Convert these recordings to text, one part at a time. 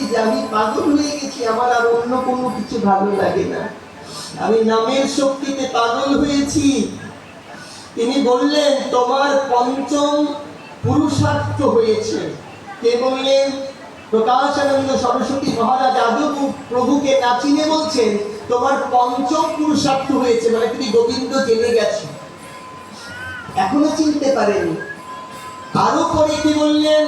যে আমি পাগল হয়ে গেছি, আমার আর অন্য কোনো কিছু ভালো লাগে না, আমি নামের শক্তিতে পাগল হয়েছি। তিনি বললেন তোমার পঞ্চম পুরুষার্থ হয়েছে। কে বললেন? প্রকাশানন্দ সরস্বতী মহারাজ আদৌ প্রভুকে নাচিয়ে বলছেন তোমার পঞ্চম পুরুষার্থ হয়েছে, মানে তুমি গোবিন্দ জেনে গেছো, এখনো চিনতে পারেনি। আরো পরে কি বললেন?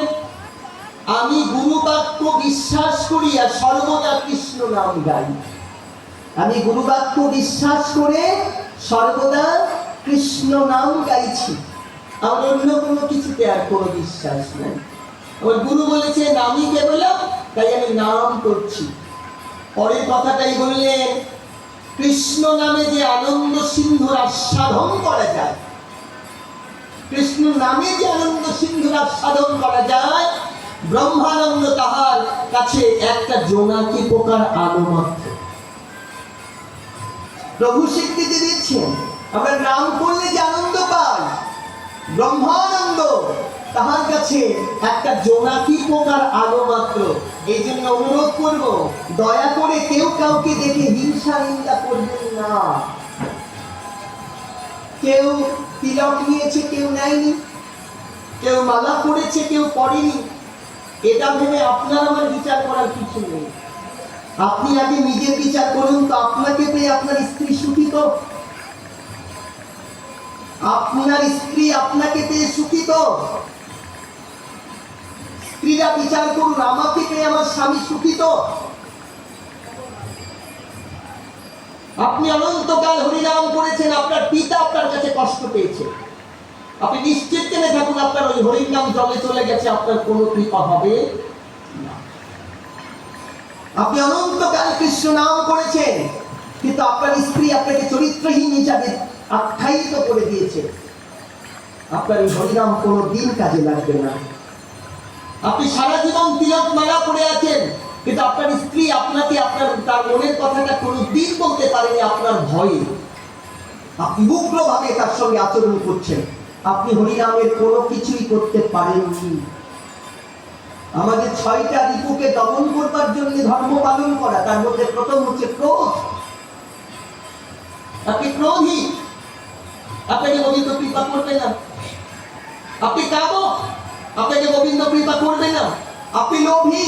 আমি গুরুবাক্য বিশ্বাস করি আর সর্বদা কৃষ্ণ নাম গাই। আমি গুরুবাক্য বিশ্বাস করে সর্বদা কৃষ্ণ নাম গাইছি, আমার অন্য কোনো কিছুতে আর কোনো বিশ্বাস নাই। আমার গুরু বলেছে নামই কেবলম, তাই আমি নাম করছি। পরের কথাটাই বললেন কৃষ্ণ নামে যে আনন্দ সিন্ধুর আস্বাদন করা যায়, কৃষ্ণ নামে যে আনন্দ সিন্ধুর আস্বাদন করা যায়, ব্রহ্মানন্দ তাহার কাছে একটা জোনাকি পোকার আলো মাত্র। প্রভু স্বীকৃতি দিচ্ছেন আমরা নাম করলে যে আনন্দ পাই, ব্রহ্মানন্দ তাহার কাছে একটা জোনাকি পোকার আলো মাত্র। এই জন্য অনুরোধ করব, দয়া করে কেউ কাউকে দেখে হিংসা নিন্দা করবেন না। কেউ তিলক নিয়েছে, কেউ নেয়নি, কেউ মালা পড়েছে, কেউ পড়েনি, এটা ভেবে আপনার আমার বিচার করার কিছু নেই। আপনি আগে নিজের বিচার করুন তো, আপনাকে পেয়ে আপনার স্ত্রী সুখী তো? আপনার স্ত্রী আপনাকে পেয়ে সুখী তো? স্ত্রীরা বিচার করুন, আমাকে পেয়ে আমার স্বামী সুখী তো? আপনি অনন্তকাল হরিনাম করেছেন, আপনার পিতা আপনার কাছে কষ্ট পেয়েছে, আপনি নিশ্চিত জেনে থাকুন আপনার ওই হরির নাম জলে চলে গেছে, আপনার কোনো কৃপা হবে না। আপনি অনন্তকাল কৃষ্ণ নাম করেছেন, কিন্তু আপনার স্ত্রী আপনাকে চরিত্রহীন হিসাবে আখ্যায়িত করে দিয়েছে, আপনার এই হরিনাম কোনো দিন কাজে লাগবে না। আপনি সারা জীবন তিলক মালা পড়ে আছেন, কিন্তু আপনার স্ত্রী আপনাকে আপনার তার মনের কথাটা কোনো দিন বলতে পারেনি আপনার ভয়ে। আপনি উগ্রভাবে তার সঙ্গে আচরণ করছেন, আপনি হরিনামের কোনো কিছুই করতে পারেননি। আমাদের 6টা রিপুকে দমন করবার জন্য ধর্ম পালন করা, তার মধ্যে প্রথম হচ্ছে ক্রোধ। আপনি ক্রোধী, আপনাকে গোবিন্দ কৃপা করবে না। আপনি কামক, আপনাকে গোবিন্দ কৃপা করবে না। আপনি লোভী,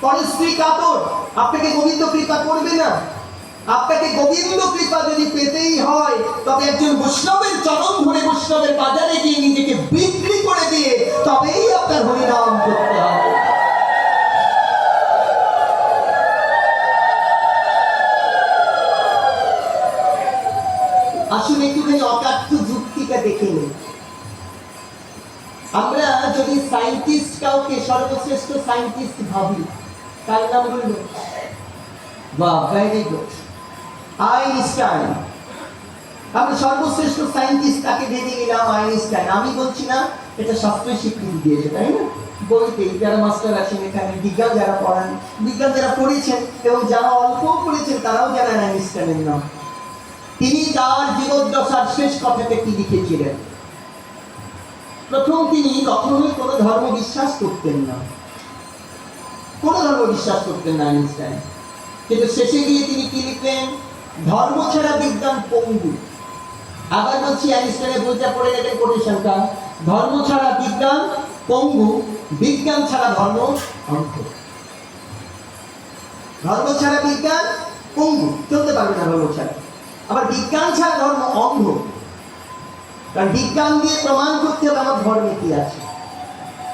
পরস্ত্রী কাতর, আপনাকে গোবিন্দ কৃপা করবে না। আপনাকে গোবিন্দ কৃপা যদি পেতেই হয়, তবে একজন বৈষ্ণবের চরণ ধরে বৈষ্ণবের বাজারে গিয়ে নিজেকে বিক্রি করে দিয়ে তবেই আপনার হরিনাম করতে হবে। আসুন একটুখানি অকার্য যুক্তিটা দেখে নিন। আমরা যদি সায়েন্টিস্ট কাউকে সর্বশ্রেষ্ঠ সায়েন্টিস্ট ভাবি, তার নাম বলব বাহ, ভেরি গুড, আইনস্টাইন। আমরা সর্বশ্রেষ্ঠ সায়েন্টিস্ট তাকে ভেবে নিলাম আইনস্টাইন। আমি বলছি না, এটা শাস্ত্রীয় স্বীকৃতি দিয়েছে, তাই না? বইতে যারা মাস্টার আছেন, এখানে বিজ্ঞান যারা পড়ান, বিজ্ঞান যারা পড়েছেন এবং যারা অল্প পড়েছেন তারাও জানেন আইনস্টাইনের নাম। তিনি তার জীবদ্দশার শেষ কথাতে কি লিখেছিলেন? প্রথম, তিনি কখনোই কোনো ধর্ম বিশ্বাস করতেন না, কোনো ধর্ম বিশ্বাস করতেন না আইনস্টাইন। কিন্তু শেষে গিয়ে তিনি কি লিখলেন? ধর্ম ছাড়া বিজ্ঞান পঙ্গু। আবার বলছি, আইনস্টাইনের বইটা পড়ে গেলেন কোটেশনটা, ধর্ম ছাড়া বিজ্ঞান পঙ্গু, বিজ্ঞান ছাড়া ধর্ম অন্ধ। ধর্ম ছাড়া বিজ্ঞান পঙ্গু, চলতে পারবে না ধর্ম ছাড়া। আবার বিজ্ঞান ছাড়া ধর্ম অন্ধ, কারণ বিজ্ঞান দিয়ে প্রমাণ করতে হবে আমার ধর্মে কি আছে।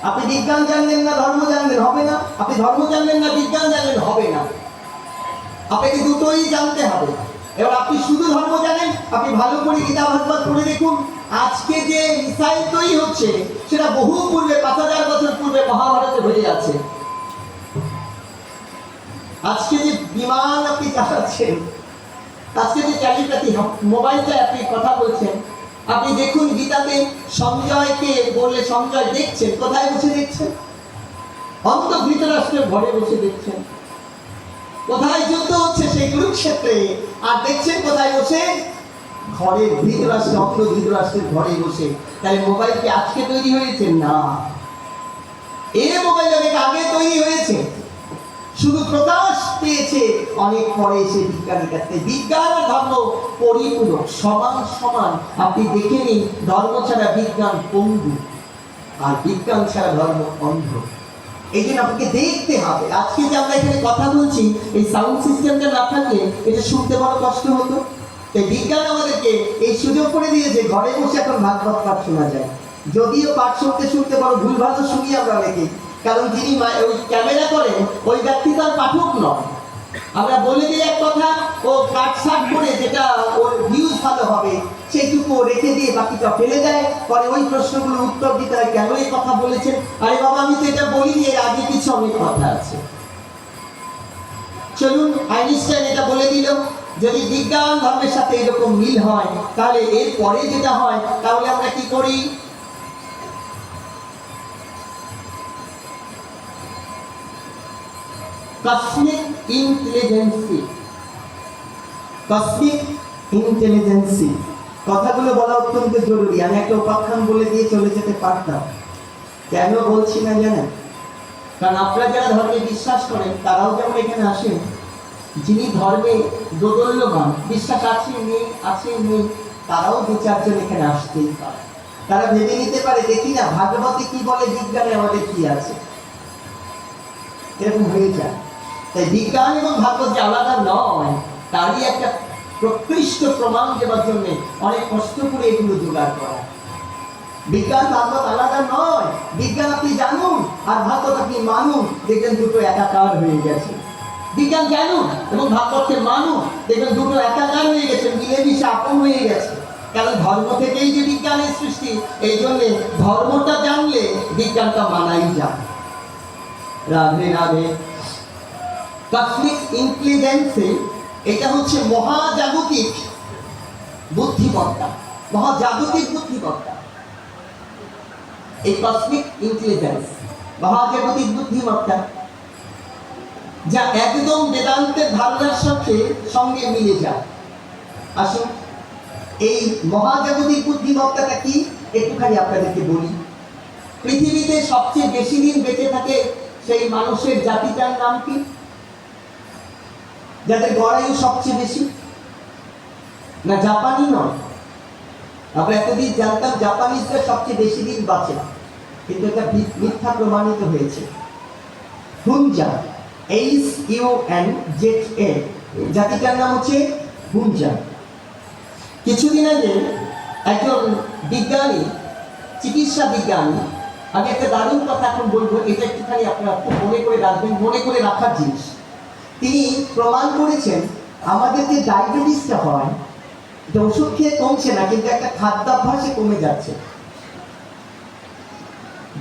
আপনি বিজ্ঞান জানলেন না, ধর্ম জানলেন, হবে না। আপনি ধর্ম জানলেন না, বিজ্ঞান জানলেন, হবে না। আপনাকে দুটোই জানতে হবে। এবার আপনি শুধু ধর্ম জানেন, আপনি ভালো করে গীতা ভাগবত পড়ে দেখুন, আজকে যে মিসাইল তৈরি হচ্ছে সেটা বহু পূর্বে, 5000 বছর পূর্বে মহাভারতে হয়ে আছে। আজকে যে বিমান আপনি চালাচ্ছেন, আজকে যে টেলিপ্যাথি মোবাইলটা আপনি কথা বলছেন, আপনি দেখুন গীতাতে সঞ্জয়কে বললে সঞ্জয় দেখছেন, কোথায় বসে দেখছেন? অন্ত ধৃতরাষ্ট্রের ঘরে বসে দেখছেন। কোথায় যুদ্ধ হচ্ছে? সেই কুরুক্ষেত্রে। আর দেখছেন কোথায় বসে? ঘরে, ধৃতরাষ্ট্র, অন্ত ধৃতরাষ্ট্রের ঘরে বসে। তাহলে মোবাইল কি আজকে তৈরি হয়েছে? না, এই মোবাইল অনেক আগে তৈরি হয়েছে। পেয়েছে অনেক পরে এসে বিজ্ঞানের কাছে। বিজ্ঞান আর ধর্ম পরিপূরক, সমান সমান। আপনি দেখে নিন, ধর্ম ছাড়া বিজ্ঞান পঙ্গু, আর বিজ্ঞান ছাড়া ধর্ম অন্ধ। এই জন্য আপনাকে দেখতে হবে। আজকে যে আমরা এখানে কথা বলছি, এই সাউন্ড সিস্টেমটা না থাকলে এটা শুনতে বড় কষ্ট হতো। তাই বিজ্ঞান আমাদেরকে এই সুযোগ করে দিয়েছে, ঘরে বসে এখন ভাগবত পাঠ শোনা যায়। যদিও পাঠ শুনতে শুনতে বড় ভুলভালও শুনি আমরা অনেকে, কারণ যিনি ওই ক্যামেরা করেন ওই ব্যক্তি তার পাঠক নয়। আমরা বলে দিই এক কথা, ও কাটছাট করে যেটা ওর ভিউজ ভালো হবে সেইটুকু রেখে দিয়ে বাকিটা ফেলে দেয়। পরে ওই প্রশ্নগুলো উত্তর দিতে হয়, কেন এই কথা বলেছেন? আরে বাবা, আমি তো এটা বলিনি, এর আগে কিছু অনেক কথা আছে। চলুন, আইনস্টাইন এটা বলে দিল, যদি বিজ্ঞান ধর্মের সাথে এরকম মিল হয়, তাহলে এর পরে যেটা হয়, তাহলে আমরা কি করি? কসমিক ইন্টেলিজেন্সি, কসমিক ইন্টেলিজেন্সি কথাগুলো বলা অত্যন্ত জরুরি। আমি একটা উপাখ্যান বলে দিয়ে চলে যেতে পারতাম, কেন বলছি না জানেন? কারণ আপনারা যারা ধর্মে বিশ্বাস করেন তারাও যেমন এখানে আসেন, যিনি ধর্মে দোদল্যমান, বিশ্বাস আছে নেই আছে নেই, তারাও দু চারজন এখানে আসতেই পারে। তারা ভেবে নিতে পারে, দেখি না ভাগবতে কি বলে, বিজ্ঞানে আমাদের কি আছে, এরকম হয়ে যায়। তাই বিজ্ঞান এবং ভাগবত যে আলাদা নয়, তারই একটা প্রকৃষ্ট প্রমাণ দেওয়ার জন্য অনেক কষ্ট করে এগুলো জোগাড় করা। বিজ্ঞান ভাগবত আলাদা নয়। বিজ্ঞান আপনি জানুন আর ভাগবত আপনি মানুন, দেখবেন দুটো একাকার হয়ে গেছে। বিজ্ঞান জানুন এবং ভাগবতকে মানুন, দেখবেন দুটো একাকার হয়ে গেছে, মিলেমিশে আপন হয়ে গেছে। কারণ ধর্ম থেকেই যে বিজ্ঞানের সৃষ্টি, এই জন্যে ধর্মটা জানলে বিজ্ঞানটা মানাই যায়। রাধে রাধে। কসমিক ইন্টেলিজেন্সি, এটা হচ্ছে মহাজাগতিক বুদ্ধিমত্তা, মহাজাগতিক বুদ্ধিমত্তা। এই কসমিক ইন্টেলিজেন্স, মহাজাগতিক বুদ্ধিমত্তা, যা একদম বেদান্তের ধারণার সঙ্গে মিলে যায়। আসুন, এই মহাজাগতিক বুদ্ধিমত্তাটা কি একটুখানি আপনাদেরকে বলি। পৃথিবীতে সবচেয়ে বেশি দিন বেঁচে থাকে সেই মানুষের জাতিটার নাম কি? যাদের গড়ায়ু সবচেয়ে বেশি? না, জাপানি নয়। আমরা এতদিন জানতাম জাপানিজরা সবচেয়ে বেশি দিন বাঁচে, কিন্তু এটা মিথ্যা প্রমাণিত হয়েছে। হুনজান, HUNZA, জাতিটার নাম হচ্ছে হুনজান। কিছুদিন আগে একজন বিজ্ঞানী, চিকিৎসা বিজ্ঞানী, আমি একটা দারুণ কথা এখন বলবো, এটা একটুখানি আপনারা খুব মনে করে রাখবেন, মনে করে রাখার জিনিস। তিনি প্রমাণ করেছেন আমাদের যে ডায়াবেটিসটা হয়, এটা ওষুধ খেয়ে কমছে না, কিন্তু একটা খাদ্যাভ্যাসে কমে যাচ্ছে।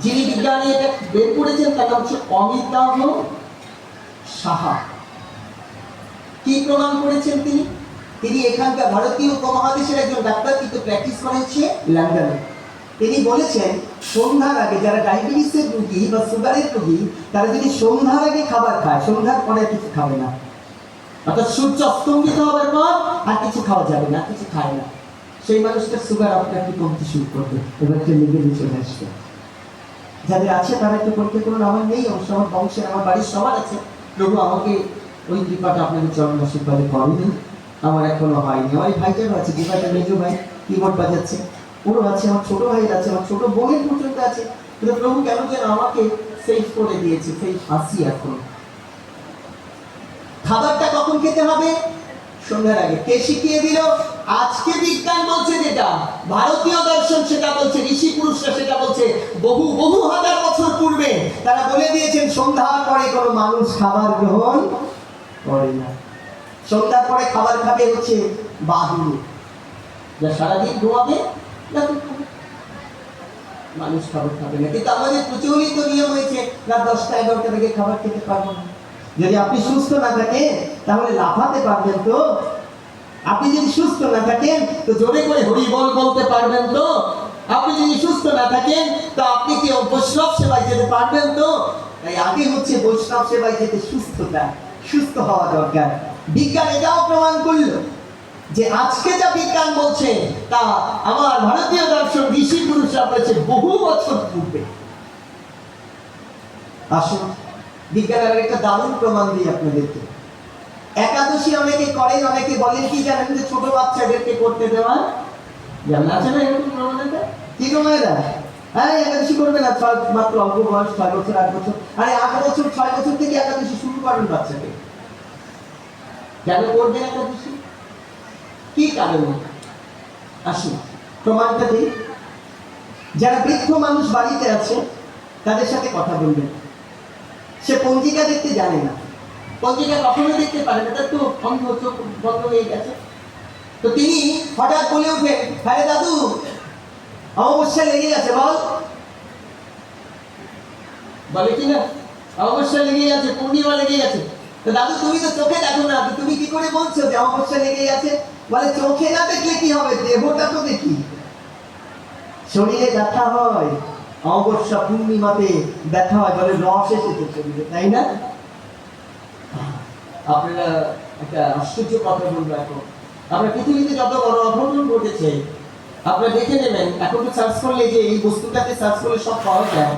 যিনি বিজ্ঞানী এটা বের করেছেন তার নাম হচ্ছে অমিতাভ সাহা। কি প্রমাণ করেছেন তিনি? তিনি এখানকার ভারতীয় উপমহাদেশের একজন ডাক্তার, কিন্তু প্র্যাকটিস করেছে লন্ডনে। তিনি বলেছেন সন্ধ্যার আগে যারা ডায়াবেটিসের রোগী বা সুগারের রোগী, তারা যদি সন্ধ্যার আগে খাবার খায়, সন্ধ্যার পরে কিছু খাবে না, অর্থাৎ সূর্য অস্তমিত হওয়ার পর আর কিছু খাওয়া যাবে না, কিছু খায় না, সেই মানুষটার সুগার আপনাকে কমতে শুরু করবে, এবার একটা লেভেলে চলে আসবে। যাদের আছে তারা একটু পরীক্ষা করুন। আমার নেই অবশ্য, আমার বংশের, আমার বাড়ির সবার আছে, প্রভু আমাকে ওই কৃপাটা আপনাদের চরণ আশীর্বাদে করেনি, আমার এখনো হয়নি। আমার এই ভাইটারও আছে, যে ভাইটা মেজো ভাই কিবোর্ড বাজাচ্ছে, ওরও আছে, আমার ছোট ভাইয়ের আছে, আমার ছোট বোনের পর্যন্ত আছে। কিন্তু প্রভু কেন যেন আমাকে সেফ করে দিয়েছে, সেই হাসি। এখন খাবারটা কখন খেতে হবে? সন্ধ্যার আগে। কে শিখিয়ে দিল? আজকে বিজ্ঞান বলছে যেটা, ভারতীয় দর্শন সেটা বলছে, ঋষি পুরুষরা সেটা বলছে, বহু বহু হাজার বছর পূর্বে তারা বলে দিয়েছেন সন্ধ্যার পরে কোনো মানুষ খাবার গ্রহণ করে না। সন্ধ্যার পরে খাবার খাবে হচ্ছে বাদুড়, যা সারাদিন ঘুমাবে, মানুষ খাবার খাবে না। কিন্তু আমাদের প্রচলিত নিয়ম হয়েছে রাত 10টা 11টা থেকে খাবার খেতে পারবো না। যদি আপনি সুস্থ না থাকেন তাহলে লাফাতে পারবেন তো? আপনি যদি সুস্থ না থাকেন তো জোরে করে হরি বল বলতে পারবেন তো? আপনি যদি সুস্থ না থাকেন তো আপনি কি বৈষ্ণব সেবায় যেতে পারবেন তো? তাই আগে হচ্ছে বৈষ্ণব সেবায় যেতে সুস্থ হওয়া দরকার। বিজ্ঞান এটাও প্রমাণ করল যে আজকে যা বিজ্ঞান বলছে তা আমার ভারতীয় দর্শন, ঋষি পুরুষরা বলেছে বহু বছর পূর্বে। আসুন বিজ্ঞানের একটা দারুণ প্রমাণ দিই আপনাদেরকে। একাদশী অনেকে করেন, অনেকে বলেন কি জানেন, যে ছোট বাচ্চাদেরকে করতে দেওয়া যেমন আছে না এরকম প্রবণতা। কি গো মায়েরা, হ্যাঁ একাদশী করবে না, মাত্র অল্প বয়স, 6 বছর 8 বছর, আরে 8 বছর 6 বছর থেকে একাদশী শুরু করেন বাচ্চাকে। কেন করবেন একাদশী, কি কারণে? আসুন প্রমাণটা দিই। যারা বৃদ্ধ মানুষ বাড়িতে আছে তাদের সাথে কথা বলবেন। সে পঞ্জিকা দেখতে জানে না, পঞ্জিকা কখনো দেখতে পারে না, তার তো অন্ধ, চোখ বন্ধ হয়ে গেছে। তো তিনি হঠাৎ বলে উঠেন, হ্যাঁ দাদু অমাবস্যা লেগে গেছে, বল। বলে কি না, অমাবস্যা লেগে গেছে, পূর্ণিমা লেগে গেছে। তো দাদু তুমি তো চোখে দেখো না, তুমি কি করে বলছো যে অমাবস্যা লেগে গেছে? বলে চোখে না দেখলে কি হবে, দেহটা তো দেখি। শরীরে ব্যথা হয়, অমাবস্যা পূর্ণিমাতে ব্যথা হয়, বলে রস এসেছে শরীরে, তাই না? আপনারা একটা আশ্চর্য কথা বলবো, এখন আপনার পৃথিবীতে যত বড় অঘটন ঘটেছে আপনারা দেখে নেবেন। এখন তো সার্চ করলে, যে এই বস্তুটাকে সার্চ করলে সব পাওয়া যায়।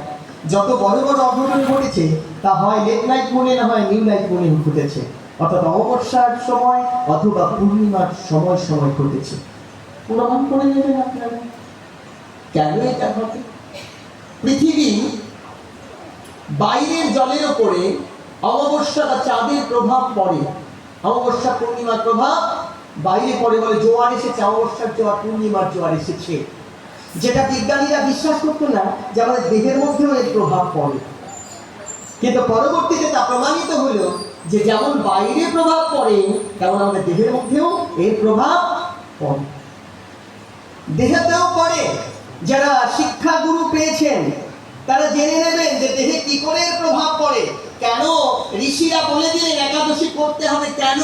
যত বড় বড় অঘটন ঘটেছে তা হয় লেট নাইট মুনে, না হয় নিউ নাইট মুনে ঘটেছে, অর্থাৎ অমাবস্যার সময় অথবা পূর্ণিমার সময় সময় ঘটেছে। প্রমাণ করে নেবেন আপনারা কেন এটা ঘটে। পৃথিবী বাইরের জলের উপরে অমাবস্যা বা চাঁদের প্রভাব পড়ে, অমাবস্যা পূর্ণিমার প্রভাব বাইরে পড়ে, বলে জোয়ার এসেছে, অমাবস্যার জোয়ার, পূর্ণিমার জোয়ার এসেছে। যেটা বিজ্ঞানীরা বিশ্বাস করতো না, যে আমাদের দেহের মধ্যেও এর প্রভাব পড়ে। কিন্তু পরবর্তীতে তা প্রমাণিত হলো যে যেমন বাইরে প্রভাব পড়ে, তেমন আমাদের দেহের মধ্যেও এর প্রভাব পড়ে, দেহেতেও পড়ে। যারা শিক্ষা গুরু পেয়েছেন তারা জেনে নেবেন যে দেহে কি করে এর প্রভাব পড়ে। কেন ঋষিরা বলে দিলেন একাদশী করতে হবে, কেন?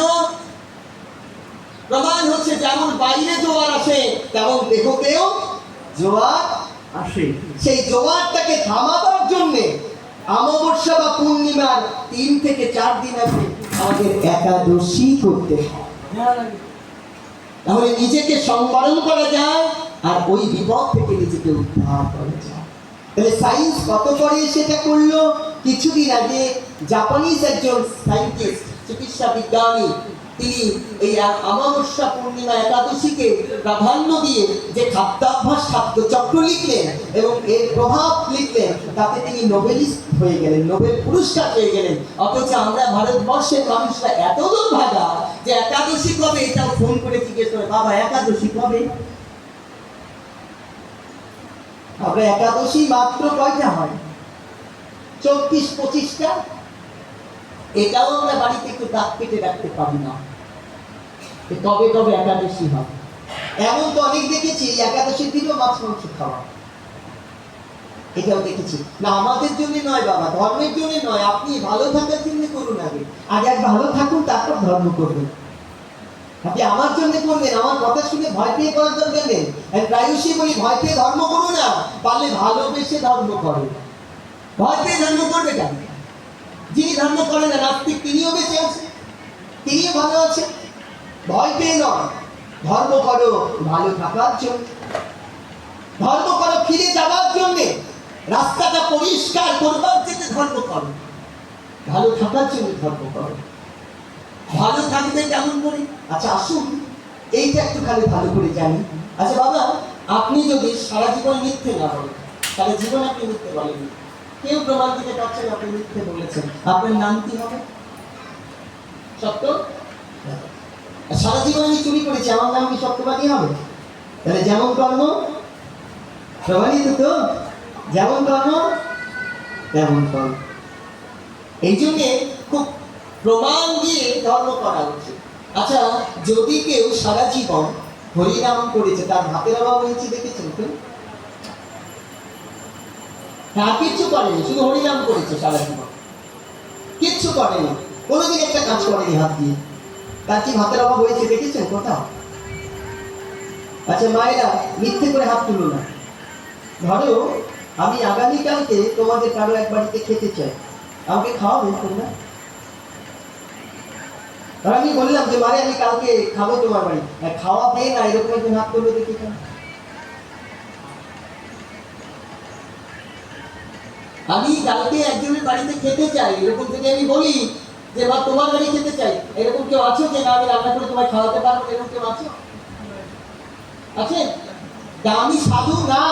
প্রমাণ হচ্ছে যেমন বাইরে জোয়ার আসে তেমন দেহতেও জোয়ার আসে। সেই জোয়ারটাকে থামাবার জন্য অমাবস্যা বা পূর্ণিমার 3 থেকে 4 দিন আগে আমাদের একাদশী করতে হয়। তাহলে নিজেকে সংবরণ করা যায় আর ওই বিপদ থেকে নিজেকে উদ্ধার করা যায়। তাহলে সায়েন্স কত পরে সেটা করলো? কিছুদিন আগে জাপানিজ একজন সায়েন্টিস্ট, চিকিৎসা বিজ্ঞানী, তিনি এই অমাবস্যা পূর্ণিমা একাদশীকে প্রাধান্য দিয়ে যে খাদ্যাভ্যাস খাদ্যচক্র লিখলেন এবং এর প্রভাব লিখলেন, তাতে তিনি নোবেলিস্ট হয়ে গেলেন, নোবেল পুরস্কার পেয়ে গেলেন। অথচ আমরা ভারতবর্ষের মানুষরা এত দুর্ভাগা যে একাদশী কবে এটাও ফোন করে জিজ্ঞেস করে, বাবা একাদশী কবে? আমরা একাদশী মাত্র কয়টা হয়? 24-25টা। এটাও আমরা বাড়িতে একটু দাঁত কেটে রাখতে পারি না, কবে কবে একাদশী হয়। এমন তো অনেক দেখেছি একাদশীর দিনও মাছ মাংস খাওয়া, এটাও দেখেছি। না আমাদের জন্য নয় বাবা, ধর্মের জন্য নয়, আপনি ভালো থাকার জন্য করুন, আগে আগে ভালো থাকুন, তারপর ধর্ম করবেন। আপনি আমার জন্য করবেন, আমার কথা শুনে ভয় পেয়ে করার দরকার নেই। প্রায়শই বলি ভয় পেয়ে ধর্ম করো না, পারলে ভালোবেসে ধর্ম করো। ভয় পেয়ে ধর্ম করবে কেন? যিনি ধর্ম করেন না, নাস্তিক, তিনিও বেঁচে আছে, তিনিও ভালো আছে। ভয় পেয়ে নয়, ধর্ম করো ভালো থাকার জন্য, ধর্ম করো ফিরে যাওয়ার জন্য, রাস্তাটা পরিষ্কার করবার জন্য ধর্ম করো, ভালো থাকার জন্য ধর্ম করো। ভালো থাকবে কেমন করে? আচ্ছা আসুন এইটা একটুখানি ভালো করে জানি। আচ্ছা বাবা, আপনি যদি সারা জীবন মিথ্যে না বলেন, তাহলে জীবন আপনি মিথ্যে বলেননি, কেউ প্রমাণ দিতে পারছেন আপনি মিথ্যে বলেছেন, আপনার নাম কি হবে? সত্য? সারা জীবন আমি চুরি করেছি, আমার নাম কি সত্যবাদী হবে? তাহলে যেমন কর্ম প্রমাণিত তো, যেমন কর্ম তেমন ফল। এই জন্য খুব প্রমাণ দিয়ে ধর্ম করা উচিত। আচ্ছা যদি কেউ সারা জীবন হরিনাম করেছে, তার হাতের অভাব হয়েছে দেখেছেন তো? হ্যাঁ, কিচ্ছু করেনি, শুধু হরিনাম করেছে সারা জীবন, কিচ্ছু করেনি, কোনোদিন একটা কাজ করেনি হাত দিয়ে, তার কি হাতের অভাব হয়েছে দেখেছেন কোথাও? আচ্ছা মায়েরা মিথ্যে করে হাত তুলো না। ধরো আমি আগামীকালকে তোমাদের কারো এক বাড়িতে খেতে চাই, আমাকে খাওয়াবে তোমরা? আর আমি বললাম যে মারে আমি কালকে খাবো তোমার বাড়ি, খাওয়াবে না, এরকম একজন হাত তুললো দেখি কেন? আমি কালকে একজনের বাড়িতে খেতে চাই, এরকম যদি আমি বলি, যে মা তোমার বাড়ি খেতে চাই, এরকম কেউ আছো যে না আমি রান্না করে তোমায় খাওয়াতে পারবো, এরকম কেউ আছো? আছে? আমি সাধু না,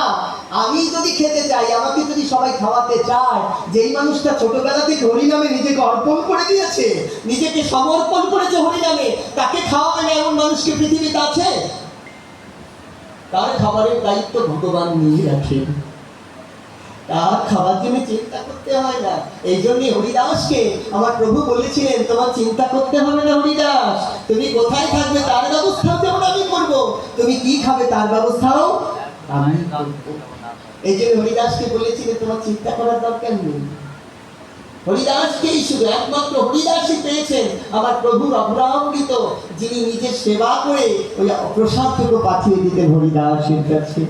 আমি যদি খেতে চাই, আমাকে যদি সবাই খাওয়াতে চায়, যেই মানুষটা ছোটবেলা থেকে হরিনামে নিজেকে অর্পণ করে দিয়েছে, নিজেকে সমর্পণ করেছে হরিনামে, তাকে খাওয়াবে না এমন মানুষকে পৃথিবীতে আছে? তার খাবারের দায়িত্ব ভগবান নিয়ে রাখেন, তার খাবার জন্য চিন্তা করতে হয় না। এই জন্যই হরিদাসকে আমার প্রভু বলেছিলেন তোমার চিন্তা করতে হবে না হরিদাস, তুমি কোথায় থাকবে তার ব্যবস্থাও যেমন আমি করব, তুমি কি খাবে তার ব্যবস্থাও আমি করব। এই জন্য হরিদাসকে বলেছিলেন তোমার চিন্তা করার দরকার নেই। হরিদাসকেই শুধু একমাত্র হরিদাসই পেয়েছেন আমার প্রভুর অভ্রামৃত, যিনি নিজের সেবা করে ওই প্রসাদটুকু পাঠিয়ে দিতেন হরিদাসের কাছে।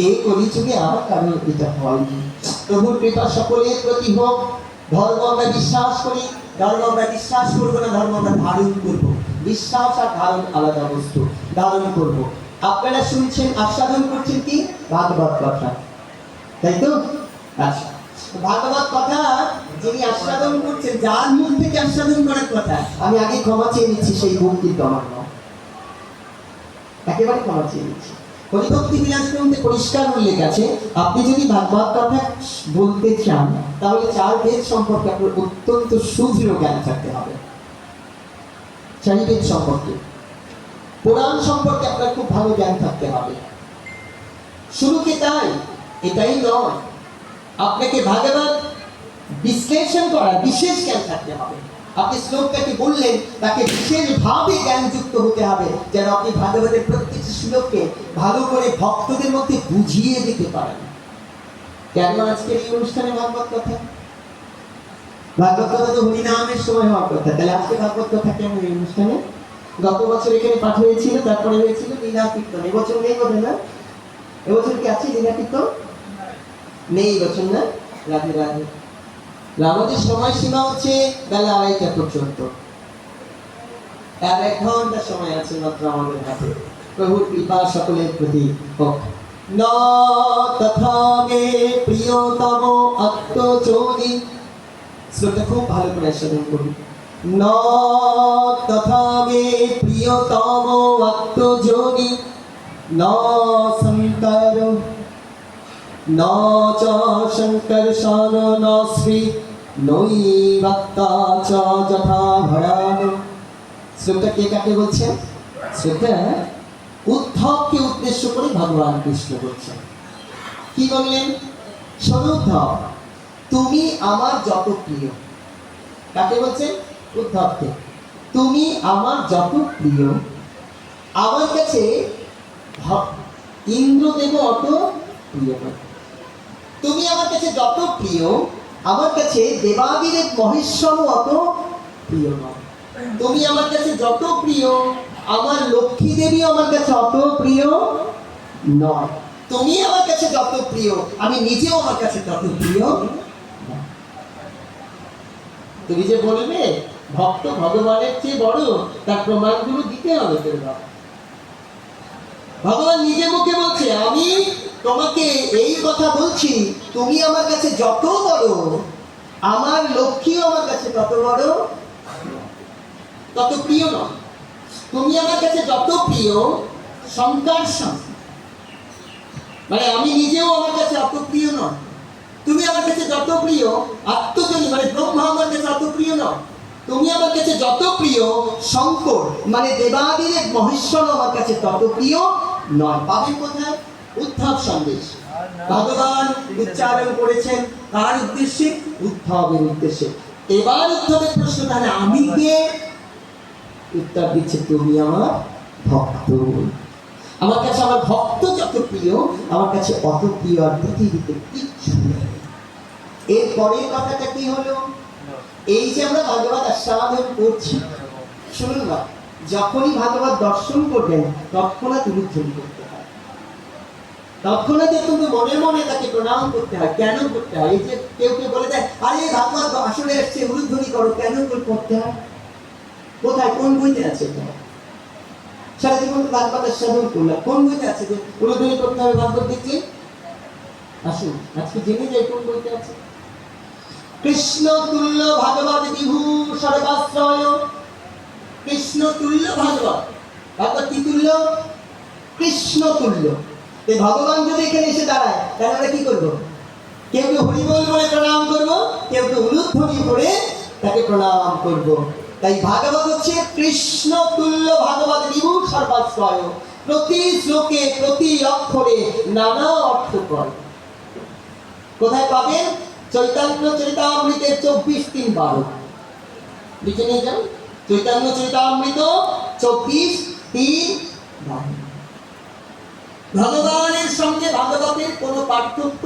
এই কলিযুগে আর কারণ এটা হয়নি। প্রভুর কৃপা সকলের প্রতি হোক। ধর্ম আমরা বিশ্বাস করি, ধর্ম আমরা বিশ্বাস করবো না, ধর্ম আমরা ধারণ করবো। বিশ্বাস আর ধারণ আলাদা বস্তু, ধারণ করবো। আপনারা শুনছেন, আস্বাদন করছেন কি ভাগবত কথা, তাই তো? আচ্ছা, ভাগবত কথা যিনি আস্বাদন করছেন, যার মুখ থেকে আস্বাদন করার কথা, আমি আগে ক্ষমা চেয়ে নিচ্ছি, সেই মুখ কিন্তু আমার নয়, একেবারে ক্ষমা চেয়ে নিচ্ছি। হরিভক্তি বিলাস গ্রন্থে পরিষ্কার উল্লেখ আছে, আপনি যদি ভাগবত কথা বলতে চান তাহলে 4 বেদ সম্পর্কে আপনার অত্যন্ত সুদৃঢ় জ্ঞান থাকতে হবে। 4 বেদ সম্পর্কে, পুরাণ সম্পর্কে আপনার খুব ভালো জ্ঞান থাকতে হবে। শুধু কি তাই? এটাই নয়, আপনাকে ভাগবত বিশ্লেষণ করার বিশেষ জ্ঞান থাকতে হবে। আপনি শ্লোকটাকে বললেন, তাকে বিশেষভাবে জ্ঞানযুক্ত হতে হবে, যেন আপনি ভাগবতের প্রত্যেকটি শ্লোককে ভালো করে ভক্তদের মধ্যে বুঝিয়ে দিতে পারেন। কেন আজকের এই অনুষ্ঠানে ভাগবত কথা? ভাগবত কথা তো হরিনামের সময় হওয়ার কথা, তাহলে আজকে ভাগবত কথা কেন এই অনুষ্ঠানে? গত বছর এখানে পাঠ হয়েছিল, তারপরে হয়েছিল লীলা কীর্তন। এবছর নেই বোধ না? এবছর কি আছে লীলা কীর্তন? নেই এবছর না? রাধে রাধে। আমাদের সময়সীমা হচ্ছে বেলা 2:30 পর্যন্ত, আর 1 ঘন্টা সময় আছে মাত্র আমাদের হাতে। প্রভুর কৃপা সকলের প্রতি হোক। ন তথা মে প্রিয়তম আত্মযোনি, শ্লোকটা খুব ভালো করে আস্বাদন করুন। ন তথা মে প্রিয়তম আত্মযোনি, ন শঙ্কর ন চ শঙ্কর্ষণ ন শ্রী নৈবত্তা চ যথা ভয়ান। শ্লোকটা কে কাকে বলছেন? শ্লোকটা উদ্ধবকে উদ্দেশ্য করে ভগবান কৃষ্ণ বলছেন। কি বললেন? শোনো উদ্ধব, তুমি আমার যত প্রিয়। কাকে বলছেন? উদ্ধবকে। তুমি আমার যত প্রিয়, আমার কাছে ইন্দ্রদেব অত প্রিয় নয়। তুমি আমার কাছে যত প্রিয়, আমার কাছে দেবাদিদেব মহেশ্বর অত প্রিয় নয়। তুমি আমার কাছে যত প্রিয়, আমার লক্ষ্মী দেবী আমার কাছে অত প্রিয় নয়। তুমি আমার কাছে যত প্রিয়, আমি নিজেও আমার কাছে তত প্রিয়। তুমি যে বলবে ভক্ত ভগবানের চেয়ে বড়, তার প্রমাণগুলো দিতে হবে। ভগবান নিজে মুখে বলছে, আমি তোমাকে এই কথা বলছি, তুমি আমার কাছে যত বড়, আমার লক্ষ্মীও আমার কাছে তত বড়, তত প্রিয় নয়। তুমি আমার কাছে যত প্রিয়, সংকর্ষণ মানে আমি নিজেও আমার কাছে অত প্রিয় নয়। তুমি আমার কাছে যত প্রিয়, আত্মজনী মানে ব্রহ্মা আমার কাছে অত প্রিয় নয়। তুমি আমার কাছে যত প্রিয়, শঙ্কর মানে দেবাদিদেব মহেশ্বর আমার কাছে তত প্রিয় নয়। পাবেন কোথায়? উদ্ধব সন্দেশ। ভগবান উচ্চারণ করেছেন কার উদ্দেশ্যে? উদ্ধবের উদ্দেশ্যে। এবার উদ্ধবের প্রশ্ন, তাহলে আমি কে? উত্তর দিচ্ছে, তুমি আমার ভক্ত। আমার কাছে আমার ভক্ত যত প্রিয়, আমার কাছে অত প্রিয় আর পৃথিবীতে কিচ্ছু নেই। এর পরের কথাটা কি হলো? এই যে আমরা ভাগবত আস্বাদন করছি, শুনুন না, যখনই ভাগবত দর্শন করবেন তৎক্ষণাৎ উলুধ্বনি করতে হয়। তৎক্ষণাৎ কিন্তু মনে মনে তাকে প্রণাম করতে হয়। কেন করতে হয়? এই যে কেউ কেউ বলে দেয়, আরে ভাগবত আসলে এসছে, উলুধ্বনি করো। কেন করতে হয়? কোথায়, কোন বইতে আছে? সারা জীবন ভাগবত আস্বাদন করলাম, কোন বইতে আছে যে উলুধ্বনি করতে হবে ভাগবত দেখলে? আসুন আজকে জেনে যাই কোন বইতে আছে। কৃষ্ণ তুল্য ভাগবত বিভু সর্বাশ্রয়। কৃষ্ণ তুল্য ভাগবত, ভাগবত কি তুল্য? কৃষ্ণ তুল্য। এই ভগবান যদি এখানে এসে দাঁড়ায় তাহলে আমরা কি করবো? কেউ কেউ হরিবল বলে প্রণাম করব, কেউ কেউ উলুধ্বনি করে তাকে প্রণাম করব। তাই ভাগবত হচ্ছে কৃষ্ণ তুল্য ভাগবত বিভু সর্বাশ্রয়। প্রতি শ্লোকে প্রতি অক্ষরে নানা অর্থ করে। কোথায় পাবেন? চৈতন্য চরিতামৃতের 24:3-12 লিখে নিয়ে যান। চৈতন্য চরিতামৃত 24:3-12। ভগবানের সঙ্গে ভাগবতের কোনো পার্থক্য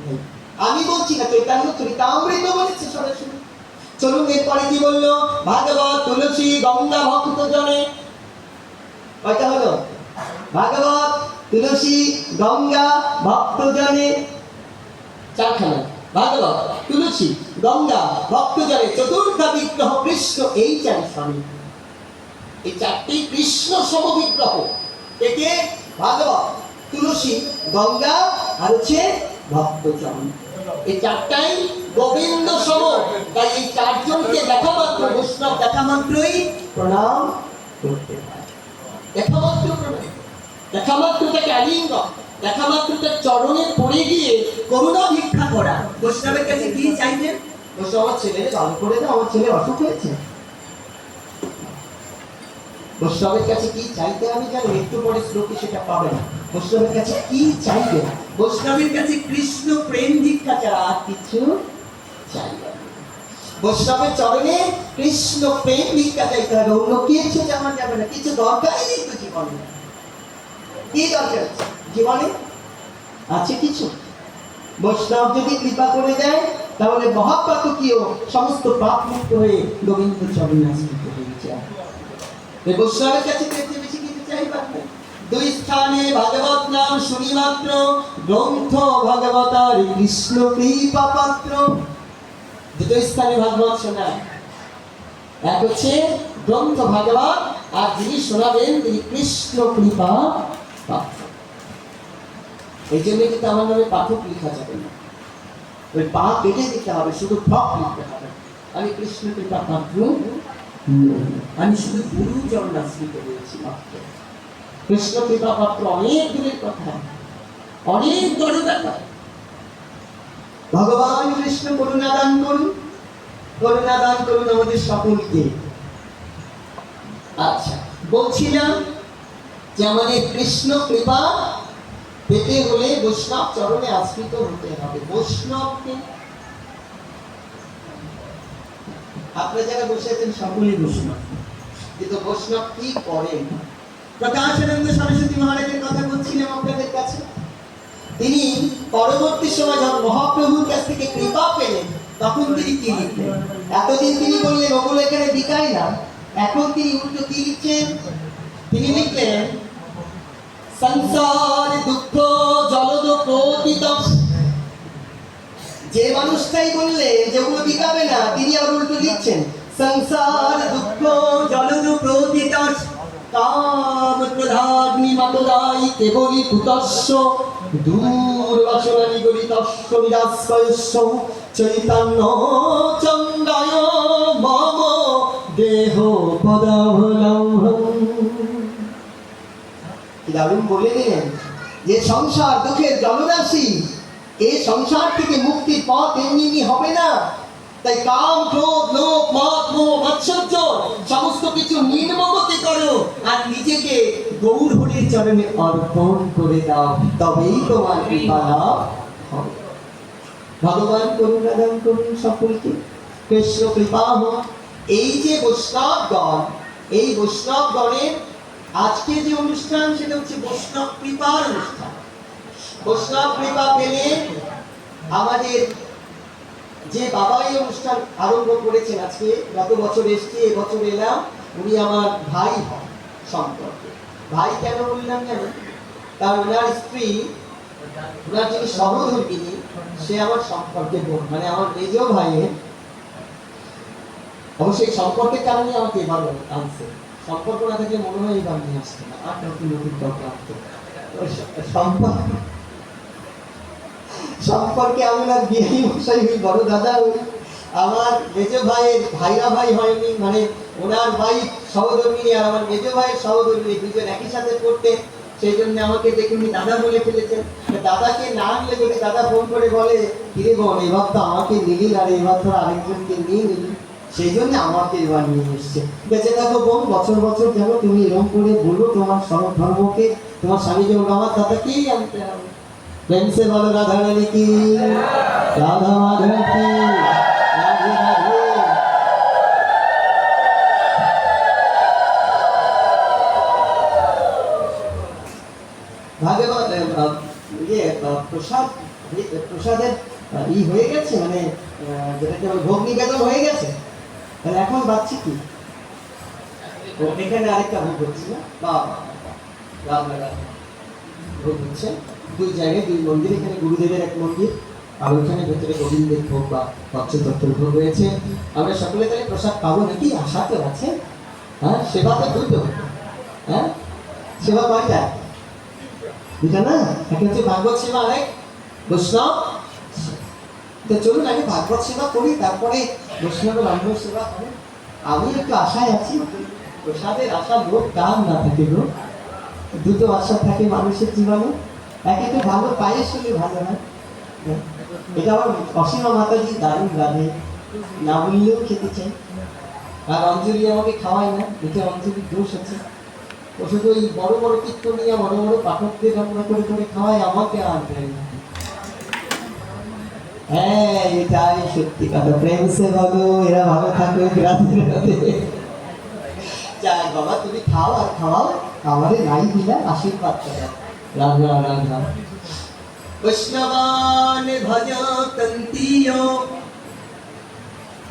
নেই। আমি বলছি না, চৈতন্য চরিতামৃত বলেছে সরাসরি। চলুন এরপরে কি বললো? ভাগবত তুলসী গঙ্গা ভক্ত জনে। কয়টা হলো? ভাগবত তুলসী গঙ্গা ভক্ত জনে, চারখানা। ভাগবত তুলসী গঙ্গা ভক্ত জনে চতুর্থা বিগ্রহ কৃষ্ণ। এই চার স্বামী, এই চারটি কৃষ্ণ সম বিগ্রহ। একে ভাগবত তুলসী গঙ্গা আর হচ্ছে ভক্তজন। এই চারটাই গোবিন্দ সম। তাই এই চারজনকে দেখা মাত্র, বৈষ্ণব দেখা মাত্রই প্রণাম করতে হয়। দেখা মাত্র প্রণাম, দেখা মাত্র তাকে আলিঙ্গন, দেখা মাত্র তার চরণে পড়ে গিয়ে করুণা ভিক্ষা করা। বৈষ্ণবের কাছে কি চাইতেন? বৈষ্ণব আমার ছেলে ভালো করে দাও, আমার ছেলে অসুখ হয়েছে। বৈষ্ণবের কাছে কি চাইতে আমি জানি, একটু পরে শ্লোকে সেটা পাবে না। বৈষ্ণবের কাছে কি চাইবে? বৈষ্ণবের কাছে কৃষ্ণ প্রেম ভিক্ষা ছাড়া আর কিছু চাইবে না। বৈষ্ণবের চরণে কৃষ্ণ প্রেম ভিক্ষা চাইতে হবে, অন্য কিছু জানা যাবে না। কিছু দরকারই নেই তো জীবনে। কি দরকার আছে জীবনে? আছে কিছু? বৈষ্ণব যদি কৃপা করে দেয় তাহলে মহাপাতকীয় সমস্ত পাপ মুক্ত হয়ে গোবিন্দ চরণে আশ্রিত হয়ে যায়। বৈষ্ণবের কাছে বেশি কিছু চাইবার নেই। দুই স্থানে ভাগবত নাম শুনি মাত্র, গ্রন্থ ভাগবতার কৃষ্ণ কৃপা পাত্র। দুটো স্থানে ভাগবত শোনা, এক হচ্ছে গ্রন্থ ভাগবত, আর যিনি শোনাবেন তিনি কৃষ্ণ কৃপা পাত্র। এই জন্য কিন্তু আমার নামে পাঠক লিখা যাবে না, ওই পা কেটে দিতে হবে, শুধু ঠক লিখতে হবে। আমি কৃষ্ণ কৃপা পাত্র, আমি শুধু গুরুজন আশ্রিত হয়েছি মাত্র। কৃষ্ণ কৃপা পাত্র অনেক দূরের কথা, অনেক বড় ব্যাপার। ভগবান কৃষ্ণ করুণা দান করুন, করুণা দান করুন আমাদের সকলকে। আচ্ছা, বলছিলাম যে আমাদের কৃষ্ণ কৃপা পেতে হলে বৈষ্ণব চরণে আশ্রিত হতে হবে। বৈষ্ণবকে আপনারা যারা বসে আছেন সকলেই বৈষ্ণব, কিন্তু বৈষ্ণব কি করেন? প্রকাশানন্দ সরস্বতী মহারাজের কথা বলছিলাম আপনাদের কাছে। তিনি পরবর্তী সময় যখন মহাপ্রভুর কাছ থেকে কৃপা পেলেন তখন তিনি কি লিখলেন? এতদিন তিনি বললেন ওগুলো এখানে বিকায় না, এখন তিনি উল্টো কি লিখছেন? তিনি লিখলেন সংসার দুঃখ জলদ প্রতীত। যে মানুষটাই বললেন যেগুলো বিকাবে না, তিনি আবার উল্টো লিখছেন সংসার দুঃখ জলদ প্রতীত কাম প্রধাগ্নি মতদাই কেবলি কুতস্য দূরবাসনা নিগরিতস্য নিরাশ্রয়স্য চৈতন্য চন্দায় মম দেহ পদাবলম্বন। দারুণ বলে দিলেন যে সংসার দুঃখের জলরাশি, এই সংসার থেকে মুক্তির পথ এমনি হবে না। তাই কাম ক্রোধ লোভ মদ মোহ মাৎসর্য সমস্ত কিছু নির্মমতে করো আর নিজেকে গৌর হরির চরণে অর্পণ করে দাও, তবেই তোমার কৃপা লাভ হবে। ভগবান করুণা দান করুন সকলকে, কৃষ্ণ কৃপা হোক। এই যে বৈষ্ণবগণ, এই বৈষ্ণবগণের আজকে যে অনুষ্ঠান সেটা হচ্ছে বৈষ্ণব কৃপার অনুষ্ঠান। বৈষ্ণব কৃপা পেলে আমাদের যে বাবা এই অনুষ্ঠান আরম্ভ করেছেন, আজকে গত বছর এসছি, এবছর এলাম, উনি আমার ভাই হন সম্পর্কে। ভাই কেন বললাম জানেন? কারণ ওনার স্ত্রী, ওনার যিনি সহধর্মিনী, সে আমার সম্পর্কে বোন, মানে আমার মেজ ভাইয়ের। অবশ্যই সম্পর্কের কারণে আমাকে এবার আনছে, সম্পর্ক না থাকলে মনে হয় এবার নিয়ে আসছে না, আর নতুন নতুন দরকার আসতো সম্পর্ক। সম্পর্কে আমার বিহারি মশাই হই, বড় দাদা হই, আমার মেজ ভাইয়ের ভাইরা ভাই হয়নি, মানে ওনার ভাই সহধর্মিনী আর আমার মেজ ভাইয়ের সহধর্মিনী দুজন একই সাথে পড়তেন, সেই জন্য আমাকে দেখে উনি দাদা বলে ফেলেছেন। দাদাকে না আনলে যদি দাদা ফোন করে বলে, কিরে বোন এবার তো আমাকে নিলি আর এবার তো আরেকজনকে নিয়ে নিলি, সেই জন্য আমাকে এবার নিয়ে এসছে। বেঁচে থাকো বোন, বছর বছর যেন তুমি এরকম করে বলবো তোমার সব ধর্মকে, তোমার স্বামী যেমন আমার দাদাকেই আনতে হবে। প্রেম সে বলো রাধা রানী কি, রাধা মাধব কি, রাধে রাধে। ভাগবত প্রসাদ, প্রসাদের হয়ে গেছে, মানে যেটাকে ভোগ নিবেদন হয়ে গেছে, তাহলে এখন বাচ্চি কি এখানে আরেকটা ভোগ হচ্ছে না, ভোগ হচ্ছে দুই জায়গায়, দুই মন্দির, এখানে গুরুদেবের এক মন্দির আর ওইখানে ভেতরে গোবিন্দের ভোগ বা পঞ্চতত্ত্বের ভোগ হয়েছে। আমরা সকলে তাহলে প্রসাদ পাবো নাকি, আশা তো আছে। হ্যাঁ, সেবা তো দুটো, হ্যাঁ সেবা কয়টা, দুটা না, একটা হচ্ছে ভাগবত সেবা, আরেক বৈষ্ণব। তো চলুন আগে ভাগবত সেবা করি, তারপরে বৈষ্ণব ব্রাহ্মণ সেবা হবে। আমি একটু আশায় আছি, প্রসাদের আশা লোক কার না থাকে গো, দুটো আশা থাকে মানুষের জীবনে। একে তো ভালো পায়েস হলে ভালো হয়, এটা আমার অসীমা মাতাজি দারুণ রাধে, না বললেও খেতে চাই। আর অঞ্জলি আমাকে খাওয়ায় না, এতে অঞ্জলির দোষ আছে। ও শুধু ওই বড় বড় কীর্তন নিয়ে বড় বড় পাঠকদের রান্না করে করে খাওয়ায়, আমাকে আর দেয় না। হ্যাঁ এটাই সত্যি কথা, প্রেম সে বলো, এরা ভালো থাকো, রাধে রাধে। যাই বাবা, তুমি খাও আর খাওয়াও, আমাদের নাই দিলা আশীর্বাদ করা। রাধা রাধা। বৈষ্ণবান ভজ তন্তীয়,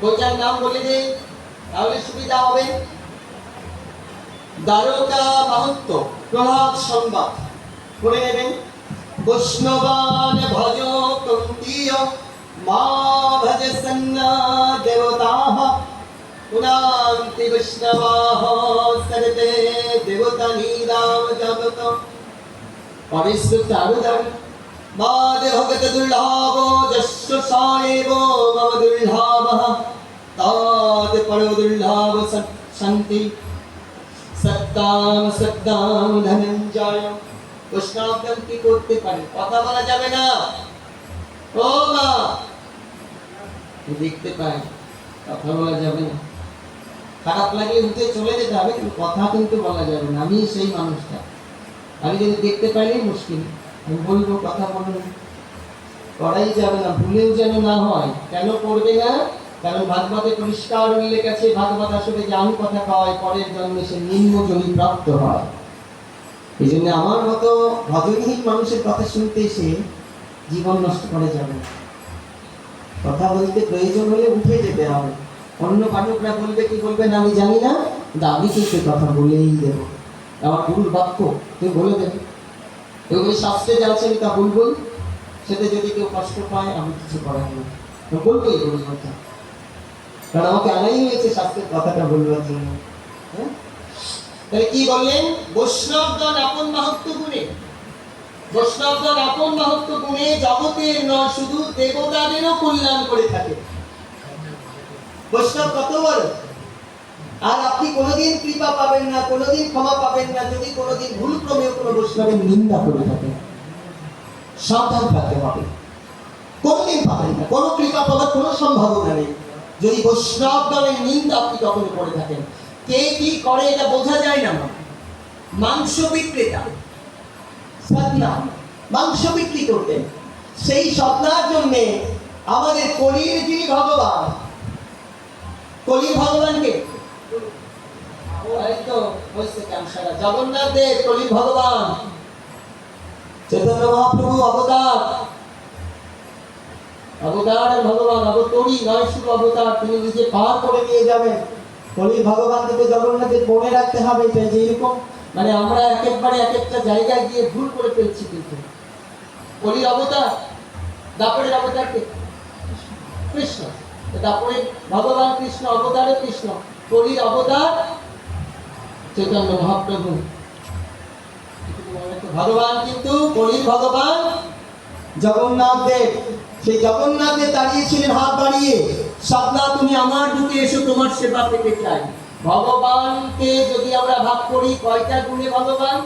কোটার নাম বলে দে তাহলে সুবিধা হবে। দ্বারকা মাহাত্ম্য, প্রভাত সংবাদ করে নেবেন। বৈষ্ণবান ভজ তন্তীয়, মা ভজ সন্না দেবতাঃ, পুনান্তি বৈষ্ণবাঃ সর্বে দেবতা নীলাম জগত। পরিশ্রুত আরুদম মাদে ভগত দুর্লভ, যস্য সায়েব মম দুর্লভঃ, তাদ পরো দুর্লভ শান্তি সত্তাম সত্তাম ধনঞ্জয়। বৈষ্ণবগণ কি করতে পারে, কথা বলা যাবে না, ও মা দেখতে পায়, কথা বলা যাবে না। খারাপ লাগে উঠে চলে যেতে হবে, কিন্তু কথা কিন্তু বলা যাবে না। আমি সেই মানুষটা, আমি যদি দেখতে পাইলেই মুশকিল, আমি বলবো কথা বলবো, করাই যাবে না, ভুলেও যেন না হয়। কেন করবে না, কারণ ভাগবতে পরিষ্কার উল্লেখ আছে, ভাগবত আসলে জ্ঞান কথা কয়, পরের জন্মে সে নিম্ন জমি প্রাপ্ত হয়। এই জন্য আমার মতো ভজনহীন মানুষের কথা শুনতে এসে জীবন নষ্ট করা যাবে না। কথা বলতে প্রয়োজন হলে উঠে যেতে হবে। অন্য পাঠকরা বলবে কি বলবেন আমি জানি না, কিন্তু আমি কিন্তু কথা বলেই দেবো। আমার ভুল বাক্য তুমি বলে দেবে, এগুলি শাস্ত্রে যা আছে তা বলবই, সেটা যদি কেউ কষ্ট পায় আমি কিছু করার নেই, বলবোই ভুল কথা, কারণ আমাকে আনাই হয়েছে শাস্ত্রের কথাটা বলবার জন্য। হ্যাঁ, তাহলে কি বললেন, বৈষ্ণবগণ আপন মাহাত্ম্য গুণে, বৈষ্ণবগণ আপন মাহাত্ম্য গুণে জগতের নয় শুধু দেবতাদেরও কল্যাণ করে থাকে। বৈষ্ণব কত বড়, আর আপনি কোনোদিন কৃপা পাবেন না, কোনোদিন ক্ষমা পাবেন না যদি কোনোদিন ভুল ক্রমেও কোনো বৈষ্ণবের নিন্দা করে থাকেন। সাবধান থাকতে হবে, কোনোদিন পাবেন না, কোনো কৃপা পাওয়ার কোনো সম্ভাবনা নেই যদি বৈষ্ণবগণের নিন্দা আপনি কখনো করে থাকেন। কে কি করে এটা বোঝা যায় না। মাংস বিক্রেতা সদনা মাংস বিক্রি করতেন, সেই সদনার জন্যে আমাদের কলির যিনি ভগবান, কলির ভগবানকে জগন্নাথ দেব কলির ভগবান, চৈতন্য মহাপ্রভু অবতার, অবতার ভগবান, অবতরী নয় শুধু অবতার, তিনি নিজে পার করে নিয়ে যাবেন। কলির ভগবানকে তো জগন্নাথের মনে রাখতে হবে, যে এরকম মানে আমরা একেবারে এক একটা জায়গায় গিয়ে ভুল করে ফেলছি। কিন্তু কলির অবতার, দাপরের অবতার কে? কৃষ্ণ। দাপরের ভগবান কৃষ্ণ, অবতারে কৃষ্ণ, কলির অবতার চৈতন্য মহাপ্রভু। ভগবান কিন্তু কলির ভগবান জগন্নাথ দেব, সেই জগন্নাথ দেব দাঁড়িয়েছিলেন হাত বাড়িয়ে, সাধনা তুমি আমার বুকে এসো, তোমার সেবা পেতে চাই। ভগবানকে যদি আমরা ভাগ করি কয়টা গুণে ভগবান?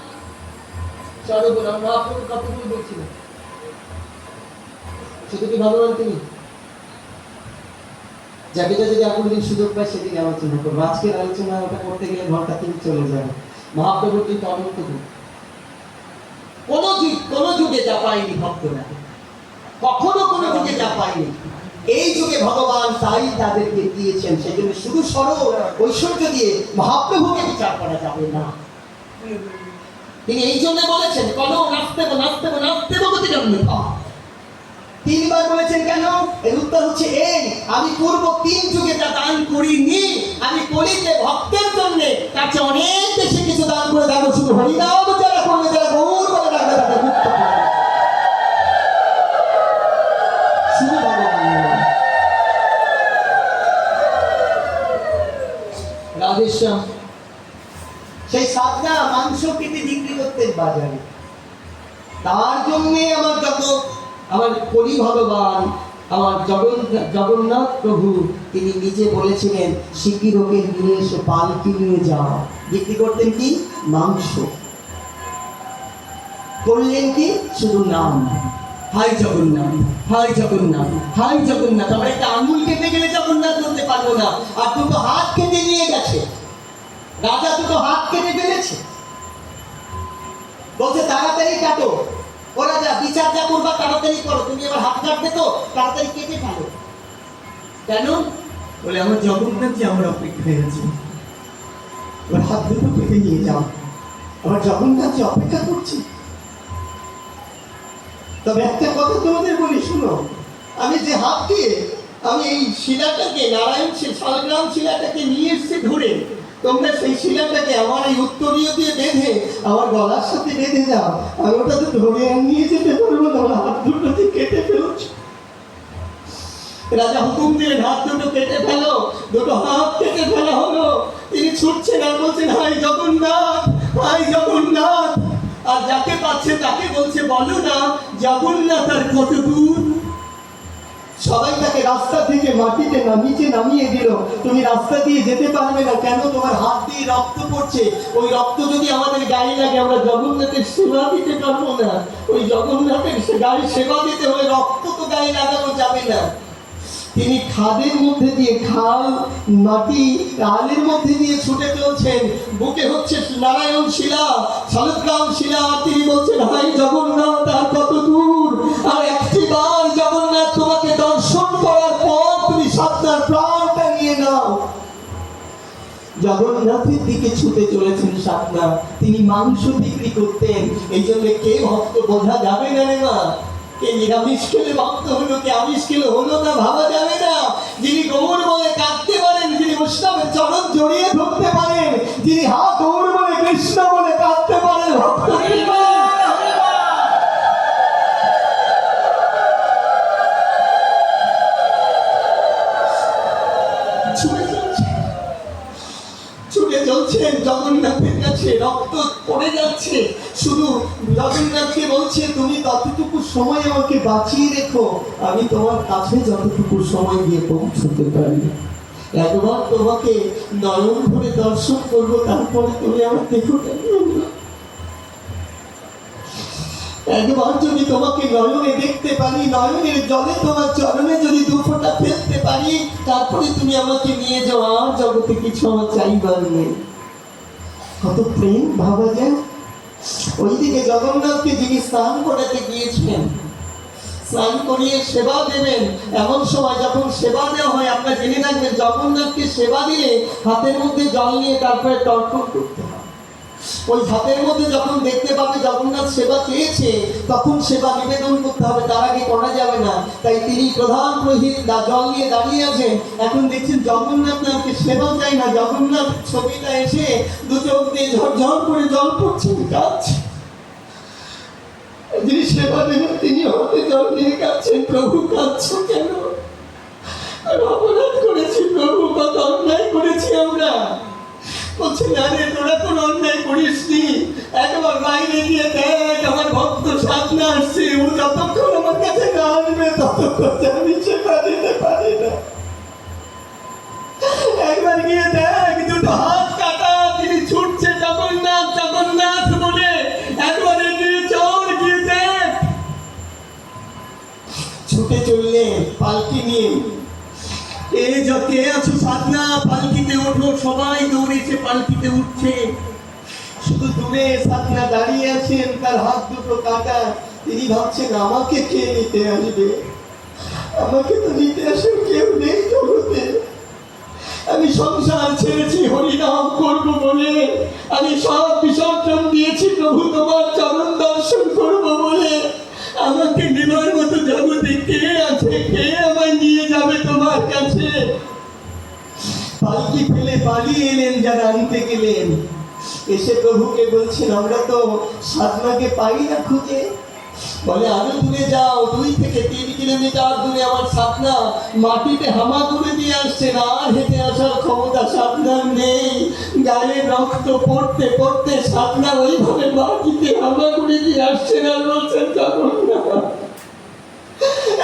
সর্বগুণ। আমরা আপনাকে কতগুণ বলছিলাম? শুধু কি ভগবান তিনি? যাকে যদি আপনি দিন সুযোগ পায় সেদিন আলোচনা করবো। আজকের আলোচনা ওটা করতে গেলে ঘন্টা তিন চলে যাবে। মহাপ্রভুর কিন্তু অনন্ত গুণ, কোন যুগে যা পায়নি ভক্তরা, কখনো কোন যুগে যা পায়নি, এই যুগে ভগবান তাই তাদেরকে দিয়েছেন। সেজন্য শুধু সরল ঐশ্বর্য দিয়ে মহাপ্রভুকে বিচার করা যাবে না। তিনি এই জন্য বলেছেন কোন নাস্তেব নাস্তেব নাস্তেব গতি জন্মতা। তিনবার বলেছেন কেন? এর উত্তর হচ্ছে এই, আমি পূর্ব 3 যুগে যা দান করিনি, আমি কলিতে ভক্তের জন্য তার চেয়ে অনেক বেশি কিছু দান করে দেবো। শুধু হরিনাম যারা করবে, যারা গৌর বলে রাখবে, তাদের মুক্ত করবে। শুধু ভগবান। রাধেশ্যাম সেই সাধনা মাংস কেটে বিক্রি করতেন বাজারে। তার জন্যে আমার জগৎ, আমার কলি ভগবান, আমার জগন্নাথ প্রভু তিনি নিজে বলেছিলেন শিকিরকে নিয়ে এসে পালকি নিয়ে যাও। বিক্রি করতেন কি? মাংস। করলেন কি? শুধু নাম, হাই জগন্নাথ, হাই জগন্নাথ, হাই জগন্নাথ। আমরা একটা আঙুল কেটে গেলে জগন্নাথ বলতে পারবো না, আর দুটো হাত কেটে নিয়ে গেছে। রাজা দুটো হাত কেটে ফেলেছে, বলছে তাড়াতাড়ি কাটো। ও রাজা, বিচার যা করবা তাড়াতাড়ি করো, তুমি আবার হাত কাটবে তো, তাড়াতাড়ি কেটে ফেলো। কেন? বলে আমার জগন্নাথজি আমার অপেক্ষায় আছে, ওর হাত দুটো কেটে নিয়ে যাও, আমার জগন্নাথজি অপেক্ষা করছি। তবে একটা কথা তোমাদের বলি, শুনো, আমি যে হাত দিয়ে আমি এই শিলাটাকে, নারায়ণ শালগ্রাম শিলাটাকে নিয়ে এসছে ধরে, তোমরা সেই শিলাটাকে আমার এই উত্তরীয় দিয়ে বেঁধে আমার গলার সাথে বেঁধে যাও, আমি ওটা তো ধরে নিয়ে যেতে পারবো না, আমার হাত দুটো দিয়ে কেটে ফেলছ। রাজা হুকুম দিলেন হাত দুটো কেটে ফেলো। দুটো হাত কেটে ফেলা হলো। তিনি ছুটছেন আর বলছেন হাই জগন্নাথ, হাই জগন্নাথ। আর যাকে পাচ্ছে তাকে বলছে বলো না জগন্নাথ আর কত দূর। সবাই তাকে রাস্তা থেকে মাটিতে নিচে নামিয়ে দিল। তুমি রাস্তা দিয়ে যেতে পারবে না, কেন? তোমার হাত দিয়ে রক্ত পড়ছে। ওই রক্ত যদি আমাদের গায়ে লাগে আমরা জগন্নাথের সেবা দিতে পারবো না। ওই জগন্নাথের গায়ে সেবা দিতে হলে রক্ত তো গায়ে লাগানো যাবে না। তিনি খাদের মধ্যে দিয়ে, খাল মাটি আলের মধ্যে দিয়ে ছুটে চলছেন। বুকে হচ্ছে নারায়ণ শিলা, শালগ্রাম শিলা। তিনি বলছেন হাই জগন্নাথ আর কত দূর। আর একটি বার জগন্নাথ তোমাকে দর্শন করার পর তুমি সাতটার প্রাণটা নিয়ে নাও। জগন্নাথের দিকে ছুটে চলেছেন সাতনা। তিনি মাংস বিক্রি করতেন, এই জন্য কে ভক্ত বোঝা যাবে না রে মা। কে নিরামিষ খেলে ভক্ত হলো, কে আমিষ খেলে হলো না, ভাবা যাবে না। যিনি গৌর বলে কাঁদতে পারেন, যিনি বৈষ্ণবের চরণ জড়িয়ে ধরতে পারেন, যিনি হা গৌর বলে কৃষ্ণ বলে কাঁদতে পারেন, ভক্ত ছুটে চলছেন জগন্নাথের কাছে। রক্ত পড়ে যাচ্ছে, শুধু জগন্নাথকে বলছে তুমি ততটুকু সময় আমাকে বাঁচিয়ে রেখো, আমি তোমার কাছে যতটুকু সময় গিয়ে পৌঁছতে পারি। একবার তোমাকে নয়ন ভরে দর্শন করবো, তারপরে তুমি আমার দেখো। একবার যদি তোমাকে নয়নে দেখতে পারি, নয়নের জলে তোমার চরণে যদি দুফোঁটা ফেলতে পারি, তারপরে তুমি আমাকে নিয়ে যাও, আর জগতে কিছু আমার চাইবার নেই। কত প্রেম ভাবা যায়। ওইদিকে জগন্নাথকে যিনি স্নান করাতে গিয়েছিলেন, স্নান করিয়ে সেবা দেবেন, এমন সময় যখন সেবা দেওয়া হয় আপনারা জেনে রাখবেন, জগন্নাথকে সেবা দিলে হাতের মধ্যে জল নিয়ে তারপরে তর্পণ করতে হয়। ওই হাতের মধ্যে যখন দেখতে পাবে জগন্নাথ সেবা চেয়েছে, তখন সেবা নিবেদন করতে হবে, তার আগে করা যাবে না। তাই তিনি প্রধান পুরোহিত জল নিয়ে দাঁড়িয়ে আছেন। এখন দেখছেন জগন্নাথ নাথকে সেবা চাই না, জগন্নাথ ছবিটা এসে দু চোখ দিয়ে ঝরঝর করে জল পড়ছে, কাঁদছে। যিনি সেবা দেবেন তিনি হাতে জল নিয়ে কাঁদছেন, প্রভু কাঁদছো কেন? অপরাধ করেছি প্রভু, কত অন্যায় করেছি আমরা, কত বলছে না রে, তোরা কোনো অন্যায় করিসনি, একবার বাইরে গিয়ে দেখ আমার ভক্ত সাধনা আসছে, ও যতক্ষণ আমার কাছে না আসবে ততক্ষণ আমি সেবা দিতে পারি না। একবার গিয়ে দেখ, দুটো হাত কাটা, তিনি ছুটছে জগন্নাথ জগন্নাথ বলে, একবার এগিয়ে চল, গিয়ে দেখ। ছুটে চললেন পালকি নিয়ে। কে আছো সাধনা, পালকিতে ওঠো, সবাই দৌড়েছে, পালকিতে উঠছে। শুধু দূরে সাধনা দাঁড়িয়ে আছেন, তার হাত দুটো কাটা। তিনি ভাবছেন আমাকে কে নিতে আসবে, আমাকে তো নিতে আসে কেউ নেই জগতে। আমি সংসার ছেড়েছি হরিনাম করব বলে, আমি সব বিসর্জন দিয়েছি প্রভু তোমার চরণ দর্শন করব বলে। আমাকে নেবার মতো জগতে কে আছে, কে আমায় নিয়ে যাবে তোমার কাছে? পালকি ফেলে পালিয়ে এলেন যারা আনতে গেলেন, এসে প্রভুকে বলছেন আমরা তো সাধনাকে পাই না খুঁজে। বলে আরো দূরে যাও, 2 থেকে 3 কিলোমিটার দূরে আমার সাধনা মাটিতে হামাগুড়ি দিয়ে আসছেন, আর হেঁটে আসার ক্ষমতা সাধনার নেই। গায়ে রক্ত পড়তে পড়তে সাধনা ওইভাবে মাটিতে হামাগুড়ি দিয়ে আসছেন, আর বলছেন জগন্নাথ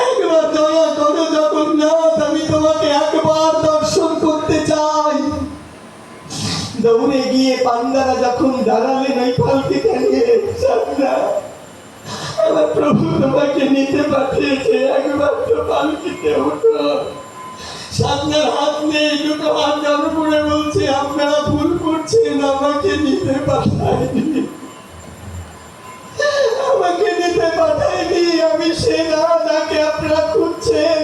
একবার দয়া করো জগন্নাথ, আমি তোমাকে একবার দর্শন করতে চাই। দৌড়ে গিয়ে পান্ডারা যখন দাঁড়ালেন ওই পালকি দাঁড়িয়ে, সাধনা আমার প্রভু তোমাকে নিতে পাঠিয়েছে, একবার তো পালকিতে ওঠো। সাধনার হাত নেই, দুটো হাত জড়ো করে বলছে আপনারা ভুল করছেন, আমাকে নিতে পাঠায়নি, আমাকে নিতে পাঠায়নি। আমি সে না যাকে আপনারা খুঁজছেন।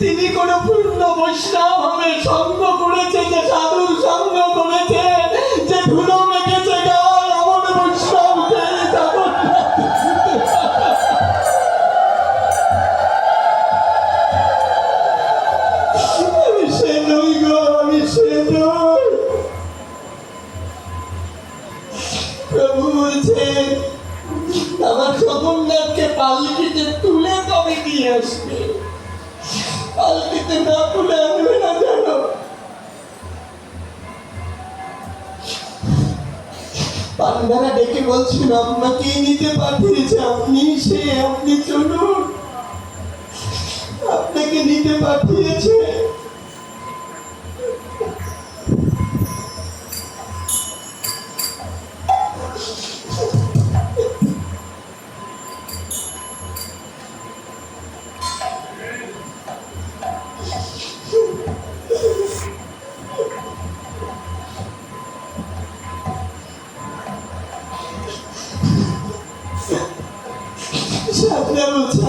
তিনি কোন পূর্ণ বৈষ্ণব হবে, সঙ্গ করেছে, যে সাধুর সঙ্গ করেছে, যে ধুলো মেখেছে গায়ে, এমন বৈষ্ণবকে আমি সে নই গো, আমি সে নই। প্রভু বলছেন আমার জগন্নাথকে পালকিতে তুলে তবে নিয়ে আসবে, পালকিতে না তুলে আনবে না জানো। পান্ডারা ডেকে বলছেন আপনাকে নিতে পাঠিয়েছে, আপনি সে, আপনি চলুন, আপনাকে নিতে পাঠিয়েছে।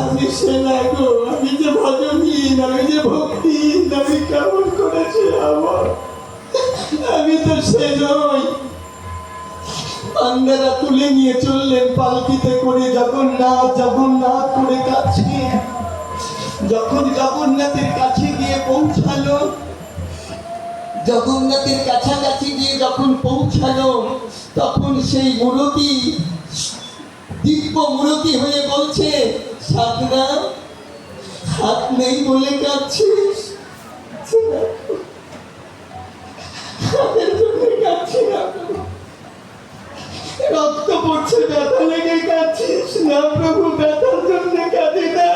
আমি সে না গো, আমি যে ভজনহীন, আমি যে ভক্তিহীন, আমি কেমন করেছি আমার, আমি তো সে নই। পান্ডারা তুলে নিয়ে চললেন পালকিতে করে, জগন্নাথ জগন্নাথ করে কাছে। যখন জগন্নাথের কাছে গিয়ে পৌঁছালো, জগন্নাথের কাছাকাছি গিয়ে যখন পৌঁছালো, তখন সেই মূরতি দিব্য মূরতি হয়ে বলছে সাধনা হাত নেই বলে কাঁদছিস, হাতের জন্য কাঁদছি না, রক্ত পড়ছে ব্যথা লেগে কাঁদছিস না প্রভু, ব্যথার জন্য কাঁদি না,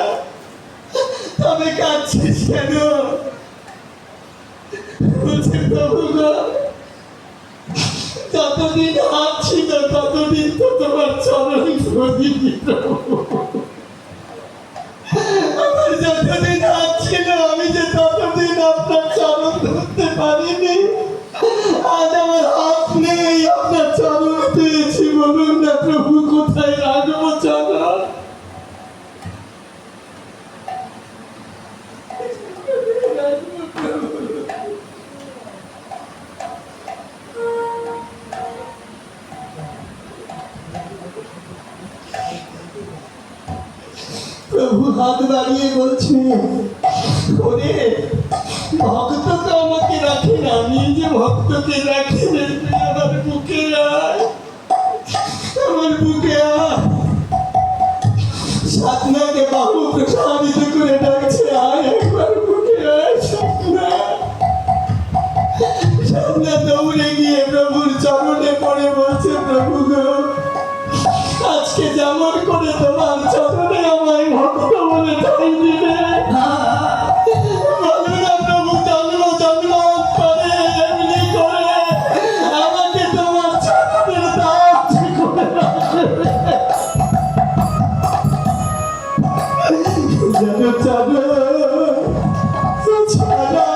তবে কাঁদছিস কেন? বলছে প্রভু গো, যতদিন হাত ছিল ততদিন তো তোমার চরণ ধরিনি প্রভু, আমার যতদিন হাত ছিল আমি যে ততদিন আপনার চরণ ধরতে পারিনি। আজ আমার হাত নেই, আপনার চরণ পেয়েছি, বলুন না প্রভু কোথায় রাখবো চরণ? প্রভু হাত বাড়িয়ে বলছে ওরে ভক্ত তো আমাকে রাখে না, নিজে ভক্তকে রাখে, আমার বুকে আয়, আমার বুকে আয়। সাধনাকে বাহু প্রসারিত করে ডাকছে, আয় একবার বুকে আয় সাধনা। সাধনা দৌড়ে গিয়ে প্রভুর তোমার চরণে আমায় ভক্ত বলে ঠাঁই দিবে। বলো না প্রভু, জন্ম জন্মান্তরে এমনি করে আমাকে তোমার চরণের দাস করে রাখবে। যেন চাঁদা ছাড়া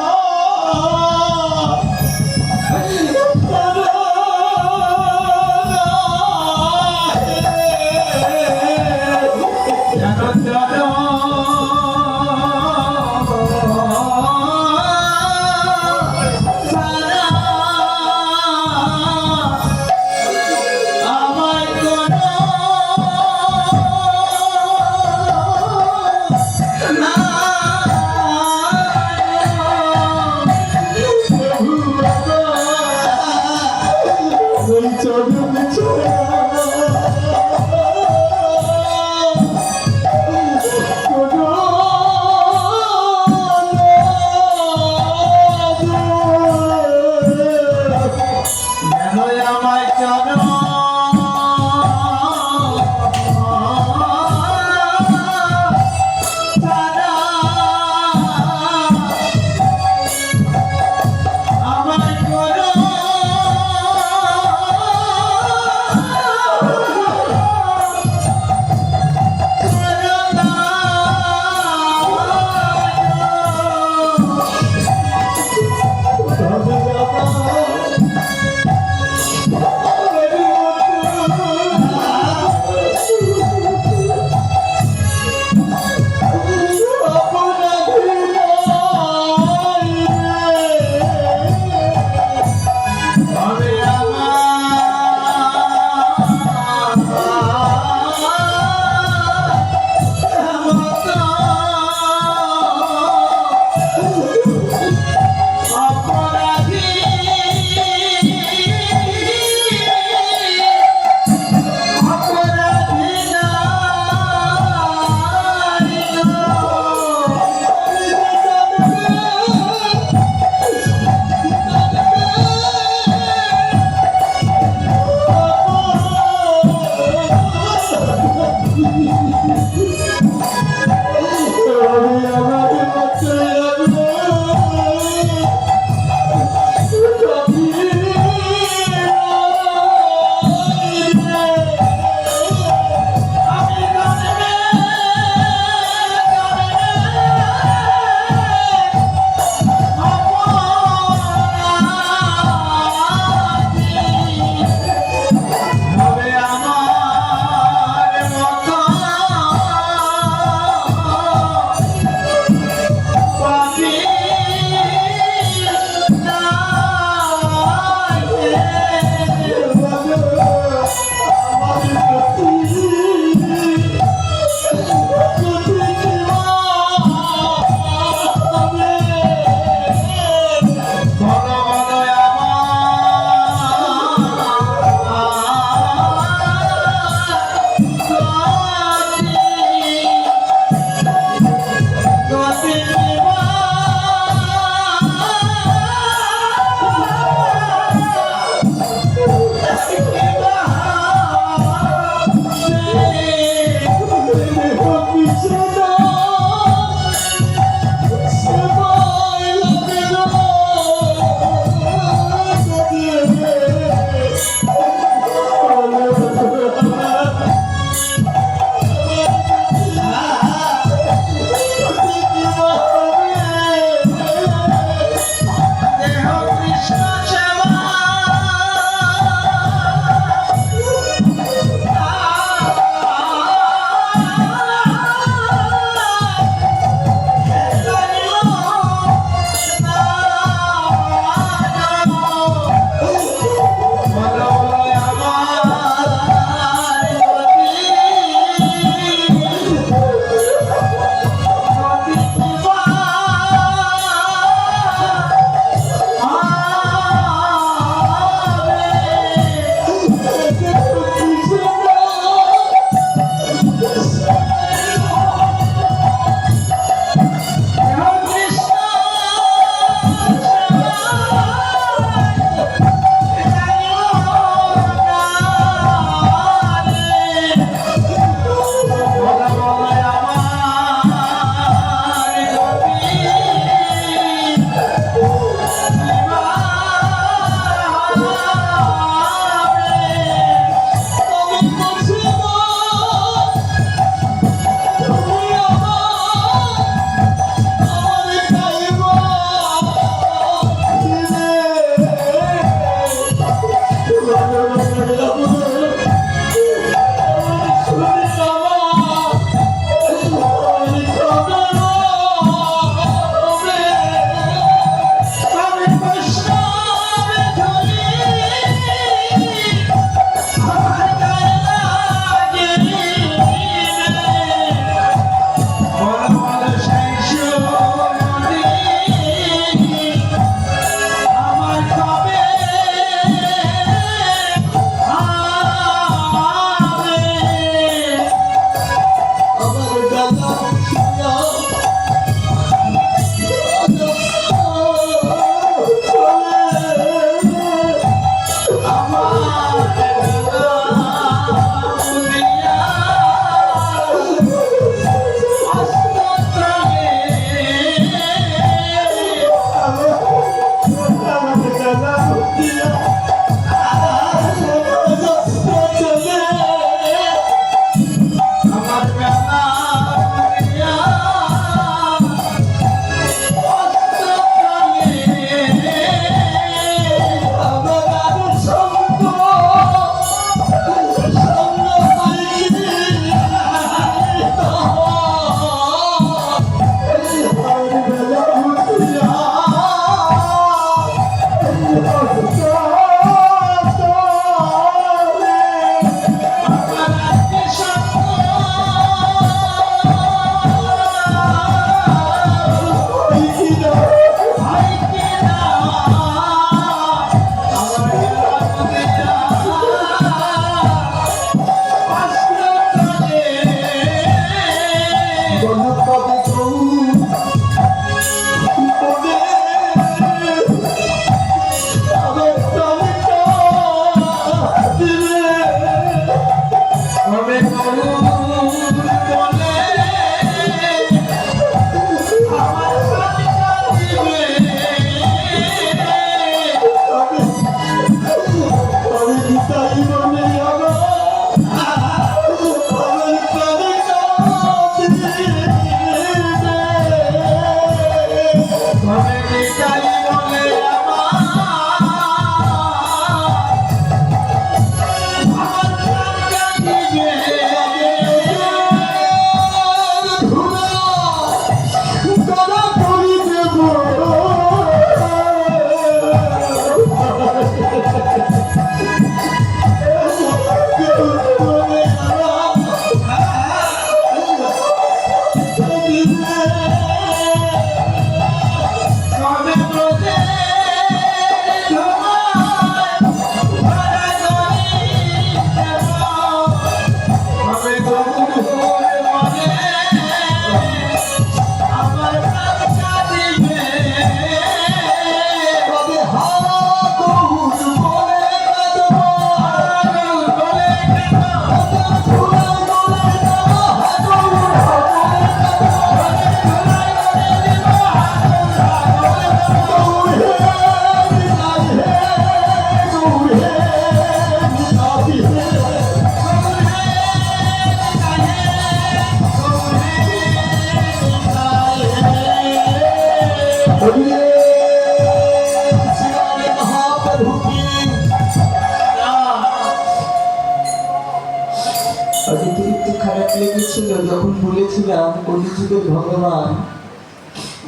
লেগেছিল যখন বলেছিলাম কলিযুগের ভগবান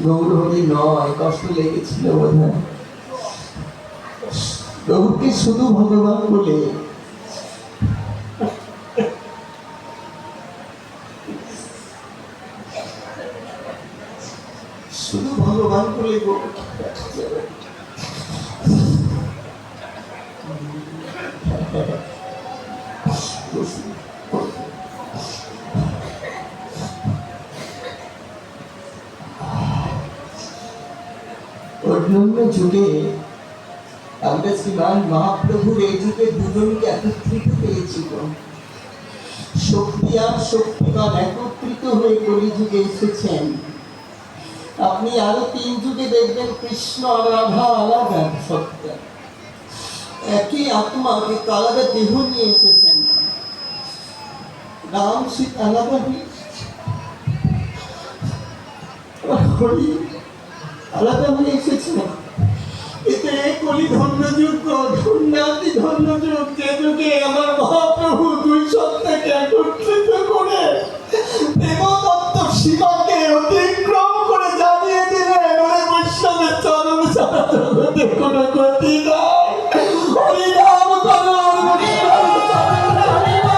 গৌরহরি নয়, কষ্ট লেগেছিল বোধহয়। গৌরকে শুধু ভগবান বলে শুধু ভগবান বলে অন্যান্য যুগে আমরা শ্রীমান মহাপ্রভুর এই যুগে দুজনকে একত্রিত পেয়েছিল। শক্তি আর শক্তিমান একত্রিত হয়ে কলিযুগে এসেছেন। আপনি আরো 3 যুগে দেখবেন কৃষ্ণ আর রাধা আলাদা সত্তা, একই আত্মাকে আলাদা দেহ নিয়ে এসেছেন। রাম সীতা আলাদা হরি আলাদা হয়ে এসেছেন। এতে কলি ধন্য যুগ, ধন্যাতি ধন্য যুগ, যে যুগে আমার মহাপ্রভু দুই সত্তাকে একত্রিত করে দেবতত্ত্ব সীমাকে অতিক্রম করে জানিয়ে দিলেন, ওরে বৈষ্ণবের চরণ ছাড়া জগতে কোনো গতি নাই। হরিনাম করো, বৈষ্ণবের চরণ হরিনাম।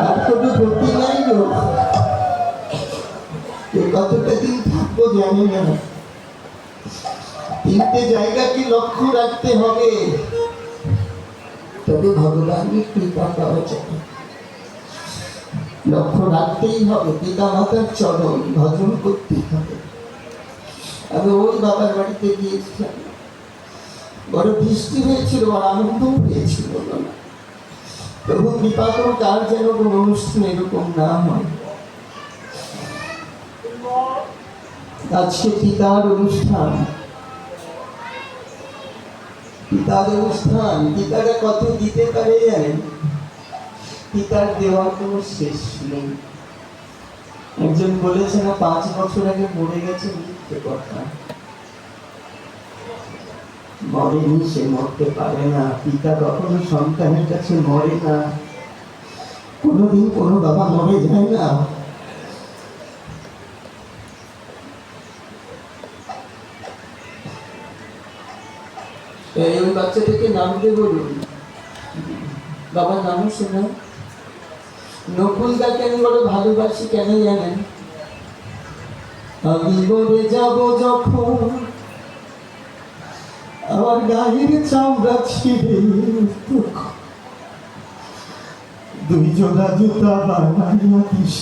আর কোনো গতি নাই গো। কতটা দিন থাকবো জানি না। 3টে জায়গাকে লক্ষ্য রাখতে হবে, তবে ভগবানের কৃপা পাওয়া যাবে। লক্ষ্য রাখতেই হবে, পিতা মাতার চরণ ভজন করতেই হবে। আমি ওই বাবার বাড়িতে গিয়েছিলাম, বড় বৃষ্টি হয়েছিল আর আনন্দ হয়েছিল না। প্রভু কৃপা করুক আর যেন কোনো অনুষ্ঠান এরকম না হয়। আজকে পিতার অনুষ্ঠান, পিতারা কত দিতে পারে জানেন? পিতার দেওয়ার কোনো শেষ নেই। একজন বলেছে না 5 বছর আগে মরে গেছে, মিথ্যে কথা। মরেনি, সে মরতে পারে না। পিতা কখনো সন্তানের কাছে মরে না, কোনোদিন কোনো বাবা মরে যায় না। ওই বাচ্চাটাকে নাম দিয়ে বলুন, বাবার নামও শোনা। নকুলদাকে আমি বড় ভালোবাসি, কেন জানেন? আমি মরে যাব যখন আমার গায়ের চামড়া ছিঁড়ে 2 জোড়া জুতা বানাইয়া দিস।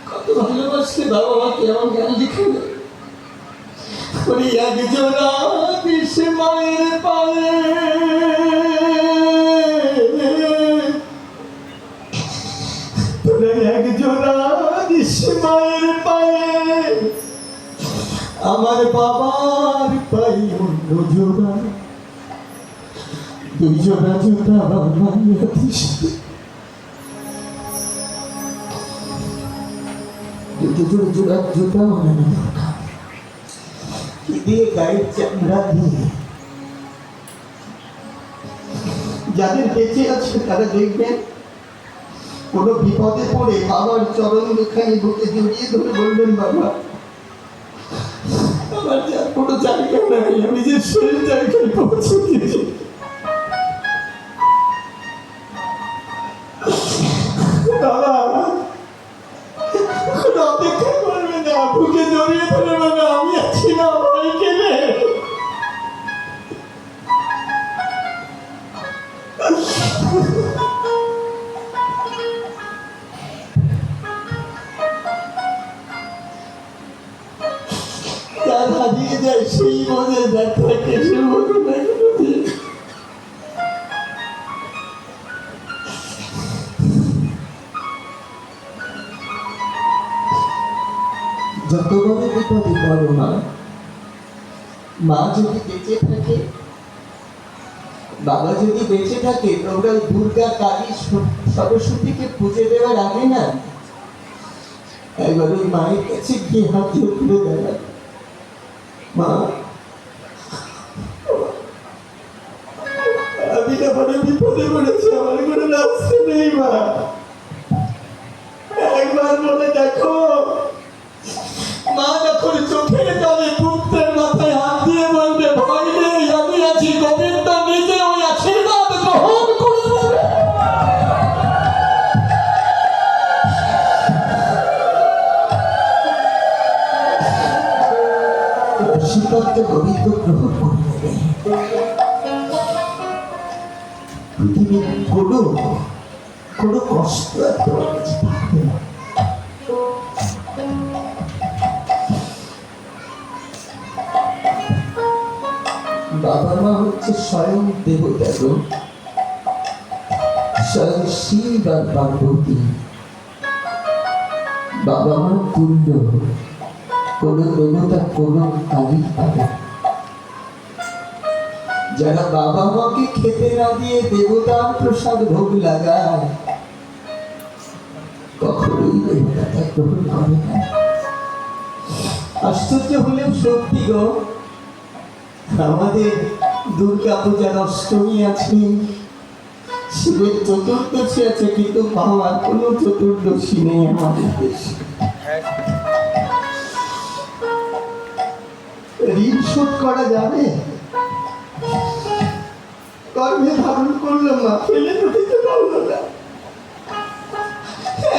কত ভালোবাসতে বাবা মাকে আমার জ্ঞান লিখে দেয়। এক জোড়া দিস মায়ের পায়ে, এক জোড়া দিস মায়ের পায়ে, আমার বাবার পাই অন্য জোড়া, 2 জোড়া জুতা বানাইয়া দিস। 2 জোড়া জুতা বানানো দরকার, দিয়ে গায়ের চামড়া দিয়ে। যাদের বেঁচে আছে তারা দেখবেন কোনো বিপদে পড়ে বাবার চরণ দুখানি বুকে জড়িয়ে ধরে বলবেন, বাবা আমার যার কোনো জায়গা নাই, আমি যে সেই জায়গায় পৌঁছে দিয়েছি। বাবা অপেক্ষা করবে না, বুকে জড়িয়ে ধরে বলবে, আমি আছি না, ভাই কেনে। যার হারিয়ে যায় সেই বোঝে, যার থাকে সে বোঝে না। যত বড় বিপদে পড়ো মা যদি বেঁচে থাকে, বাবা যদি বেঁচে থাকে, তোমরা দুর্গা কালী সরস্বতীকে পুজো দেওয়ার আগে না একবার ওই মায়ের কাছে গিয়ে হাত জোড় করে দেয়, মা বিপদে পড়েছে, আমার কোনো রাস্তা নেই মা। একবার বলে দেখো। মা যখন চোখের জলে পুত্রের মাথায় হাত দিয়ে বলবে ভয় নেই, আমি আছি, গোবিন্দ নিজে ওই আশীর্বাদ গ্রহণ করে নেবে। আশীর্বাদটা গোবিন্দ গ্রহণ করে নেবে। পৃথিবীর কোনো কষ্ট আর তোমার কাছে থাকবে না। বাবা মা হচ্ছে স্বয়ং দেবতা গো, স্বয়ং শিব আর পার্বতী। বাবা মা তুল্য কোন দেবতা কোন কালী পাবে। যারা বাবা মাকে খেতে না দিয়ে দেবতা প্রসাদ ভোগ লাগায়, কখনোই দেবতা গ্রহণ করে না। আশ্চর্য হলেও সত্যি গো, আমাদের দুর্গা পূজার অষ্টমী আছে, শিবের চতুর্দশী আছে, কিন্তু বাবার কোনো চতুর্দশী নেই আমাদের দেশে। ঋণ শোধ করা যাবে? গর্ভে ধারণ করলো মা, ফেলে তো দিতে পারলো না।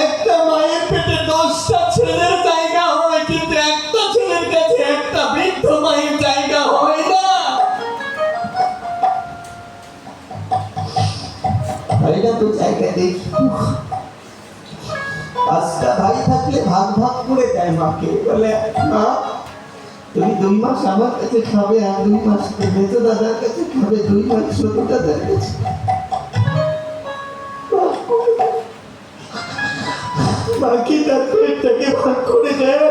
একটা মায়ের পেটে 10টা ছেলের জায়গা হয়, কিন্তু একটা ছেলের কাছে একটা বৃদ্ধ মায়ের জায়গা হয় না। এটা তো জায়গা দেখি 5টা ভাই থাকলে ভাগ ভাগ করে দেয় মাকে, বলে মা তুমি 2 মাস আমার কাছে খাবে, আর 2 মাস মেজো দাদার কাছে খাবে, 2 মাস ছোট দাদার কাছে। বাকি তার পেটটাকে ভাগ করে দেয়।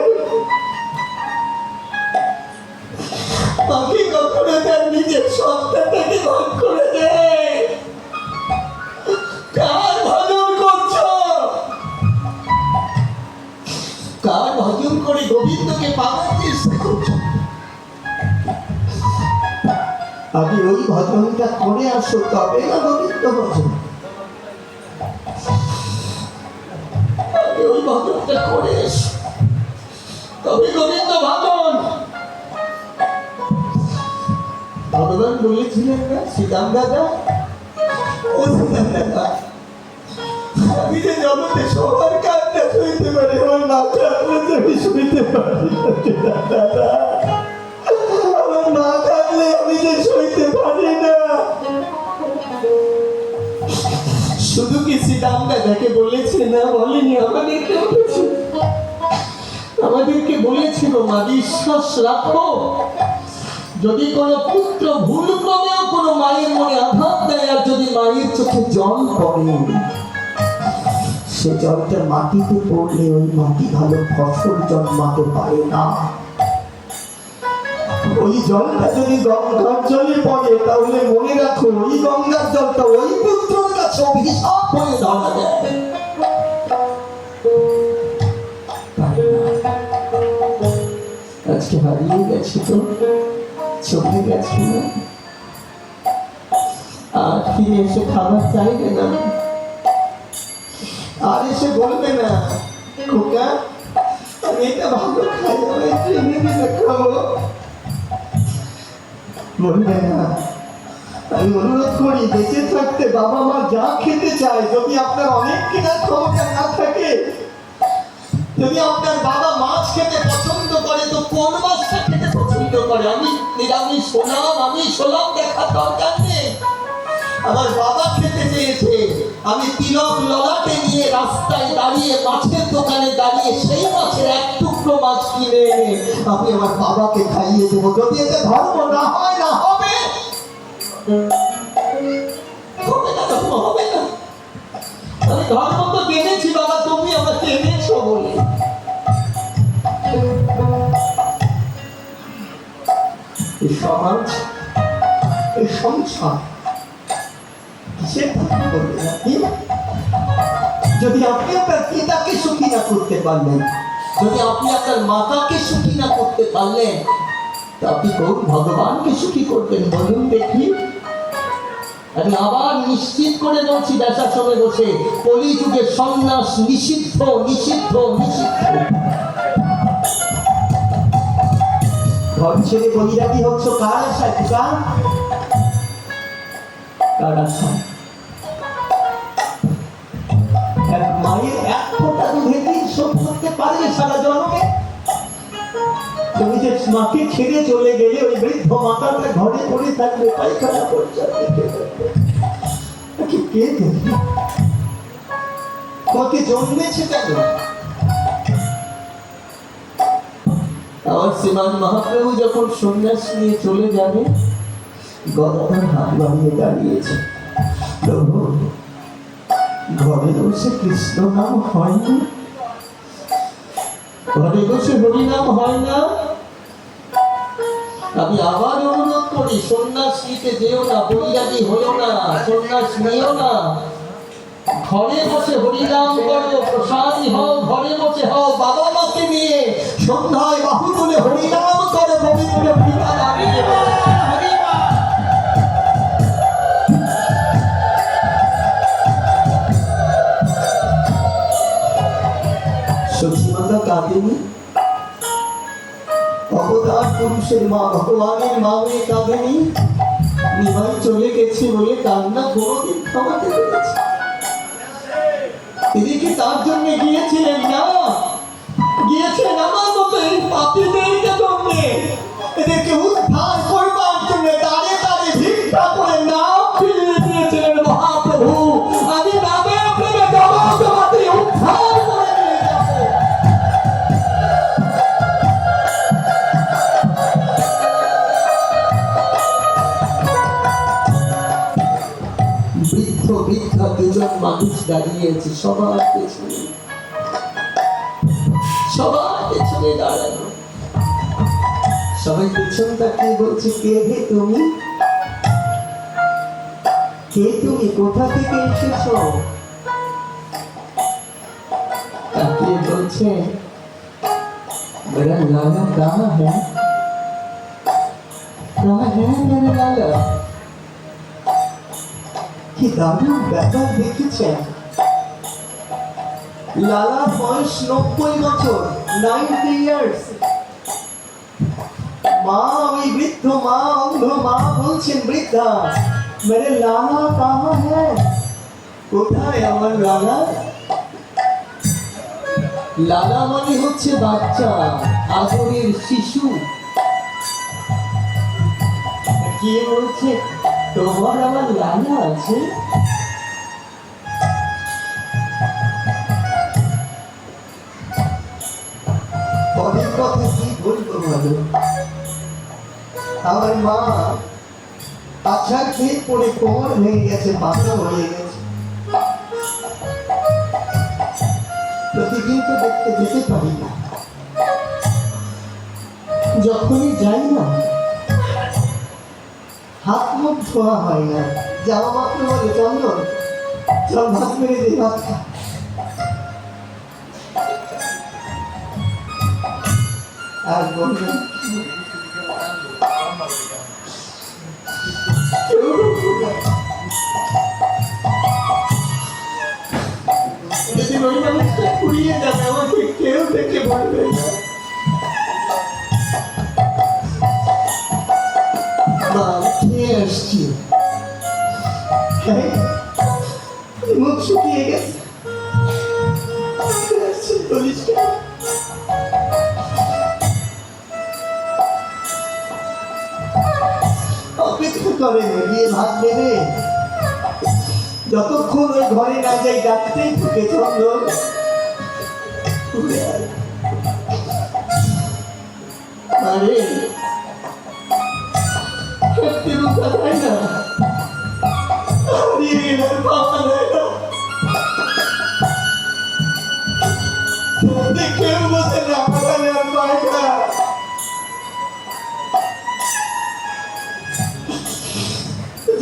বাকি কখনো তার নিজের সন্তানটাকে ভাগ করে দেয়। কার ভজন করছো? কার ভজন করে গোবিন্দকে পাওয়ার চেষ্টা করছো? আগে ওই ভজনটা করে আসো, তবে না গোবিন্দ ভজন। আগে ওই ভজনটা করে এসো, তবে গোবিন্দ ভজন। ভগবান বলেছিলেন না শ্রীরাম দাদা, ও শ্রীরাম দাদা, আমি যে জগতে সবার কাজটা সইতে পারি, আমার মাথা আমি সইতে পারি দাদা। আমার মা থাকলে আমি যে সইতে পারি না। শুধু কি শ্রীরাম দাদাকে বলেছে না, বলেনি, আমাদেরকে বলেছে। আমাদেরকে বলেছিল মা বিশ্বাস রাখো, যদি কোনো পুত্র ভুল ক্রমেও কোনো মায়ের মনে আঘাত দেয়, আর যদি মায়ের চোখে জল পড়ে, সে জলটা মাটিতে পড়লে ওই মাটি ভালো ফসল জন্মাতে পারে না। ওই জলটা যদি গঙ্গার জলে পড়ে, তাহলে মনে রাখো ওই গঙ্গার জলটা ওই পুত্রের কাছে অভিশাপ হয়ে ধরা দেয়। আজকে হারিয়ে গেছে তো, চলে গেছে না, আর ফিরে এসে খাবার চাইবে না, আর এসে বলবে না খোকা আমি এটা ভালো খাই, আমি ট্রেনে দিলে খাবো। বলবে না। আমি অনুরোধ করি, বেঁচে থাকতে বাবা মা যা খেতে চায়, যদি আপনার অনেক কেনার ক্ষমতা না থাকে, যদি আপনার বাবা মাছ খেতে পছন্দ করে, তো কোন মাছটা খেতে পছন্দ করে? আমি নিরামিষ হলাম, আমি হলাম, দেখার দরকার নেই। আমার বাবা খেতে চেয়েছে, আমি তিলক ললাটে নিয়ে রাস্তায় দাঁড়িয়ে, মাছের দোকানে দাঁড়িয়ে, সেই মাছের এক টুকরো মাছ কিনে এনে আমি আমার বাবাকে খাইয়ে দেবো। যদি এতে ধর্ম না হয়, না হবে, হবে না, ধর্ম হবে না। আমি ধর্ম তো জেনেছি বাবা, তুমি আমাকে এনেছো বলে। এই সমাজ, এই সংসার যদি আপনি আপনার পিতাকে সুখী না করতে পারলেন, যদি আপনি আপনার মাতাকে সুখী না করতে পারলেন, তো আপনি কোন ভগবানকে সুখী করবেন বলুন দেখি? আমি আবার নিশ্চিত করে বলছি ব্যাসাসনে বসে, কলিযুগে সন্ন্যাস নিষিদ্ধ, নিষিদ্ধ, নিষিদ্ধ। ঘর ছেড়ে বৈরাগী হচ্ছ কার আশায়? কার আশায়? এক মায়ের এক ফোঁটা দুধে কি শোধ করতে পারবে সারা জন্মে? তুমি যে মাকে ছেড়ে চলে গেলে ওই বৃদ্ধ মাতাটা ঘরে পড়ে থাকবে, পায়খানা করছে, কে দেখবে? তোমাকে জন্মেছে কেন? আমার শ্রীমান মহাপ্রভু যখন সন্ন্যাস নিয়ে চলে যাবে, গদাধর হাত বাড়িয়ে দাঁড়িয়েছে। প্রভু, ঘরে বসে কৃষ্ণ নাম হয় না? ঘরে বসে হরি নাম হয় না? আমি আবার অনুরোধ করি, সন্ন্যাস নিতে যেও না, বৈরাগী হলো না, সন্ন্যাস নিও না। ঘরে বসে হরিনাম করো, প্রসাদী হও, ঘরে বসে হও, বাবা মাকে নিয়ে সন্ধ্যায় বাহু তুলে হরিনাম করো, পবিত্র পিতা দাঁড়িয়ে সচিমাতা কাঁদেনি? অবতার পুরুষের মা, ভগবানের মা হয়ে কাঁদেনি? নিমাই চলে গেছে বলে কান্না কোনোদিন থামাতে পেরেছে? তিনি কি তার জন্য গিয়েছিলেন না? গিয়েছিলেন আমার মতো এই পাপীদেরকে জন্য, এদেরকে উদ্ধার করবার জন্য তারে তারে ভিক্ষা করে নাম ফিরিয়ে দিয়েছিলেন মহাপ্রভু। আমি নামের প্রেমে জগৎকে উদ্ধার করে নিয়ে যাব। বৃদ্ধ বৃদ্ধা দুজন মানুষ দাঁড়িয়েছে সবার পেছনে, সবার পেছনে দাঁড়ানো। সবাই পেছন তাকিয়ে বলছে, কে হে তুমি? কে তুমি? কোথা থেকে এসেছো? তাকিয়ে বলছে, मेरा लाला कहाँ है? कहाँ है मेरा लाला? কি দারুণ ব্যাপার দেখেছেন? লালার বয়স 90 বছর, 90 ইয়ার্স। মা, ওই বৃদ্ধ মা, অন্ধ মা বলছেন, বৃদ্ধা, মেরে লালা কাহা হ্যাঁ? কোথায় আমার লালা? লালা মানে হচ্ছে বাচ্চা, আদরের শিশু। কে বলছে তোমার আমার লালা আছে? পরের কথা কি বলবো বলো? আমার মা আছাড় খেয়ে পড়ে কোমর ভেঙে গেছে, পাতলা হয়ে গেছে। প্রতিদিন তো দেখতে যেতে পারি না, যখনই যাই না হাত মুখ ধোয়া হয় না। যাওয়া মাত্র বলে, চন্দন চল ভাত মেরে দিই, ভাত খা। আর বলবেন যদি ওই মানুষটা কুড়িয়ে যাবে, আমাকে কেউ দেখে বলবে না। আসছি, মুখ শুকিয়ে গেছে, অপেক্ষা করে গিয়ে ভাত দেবে। যতক্ষণ ওই ঘরে না যাই ডাকতেই থাকে, চন্দন আরে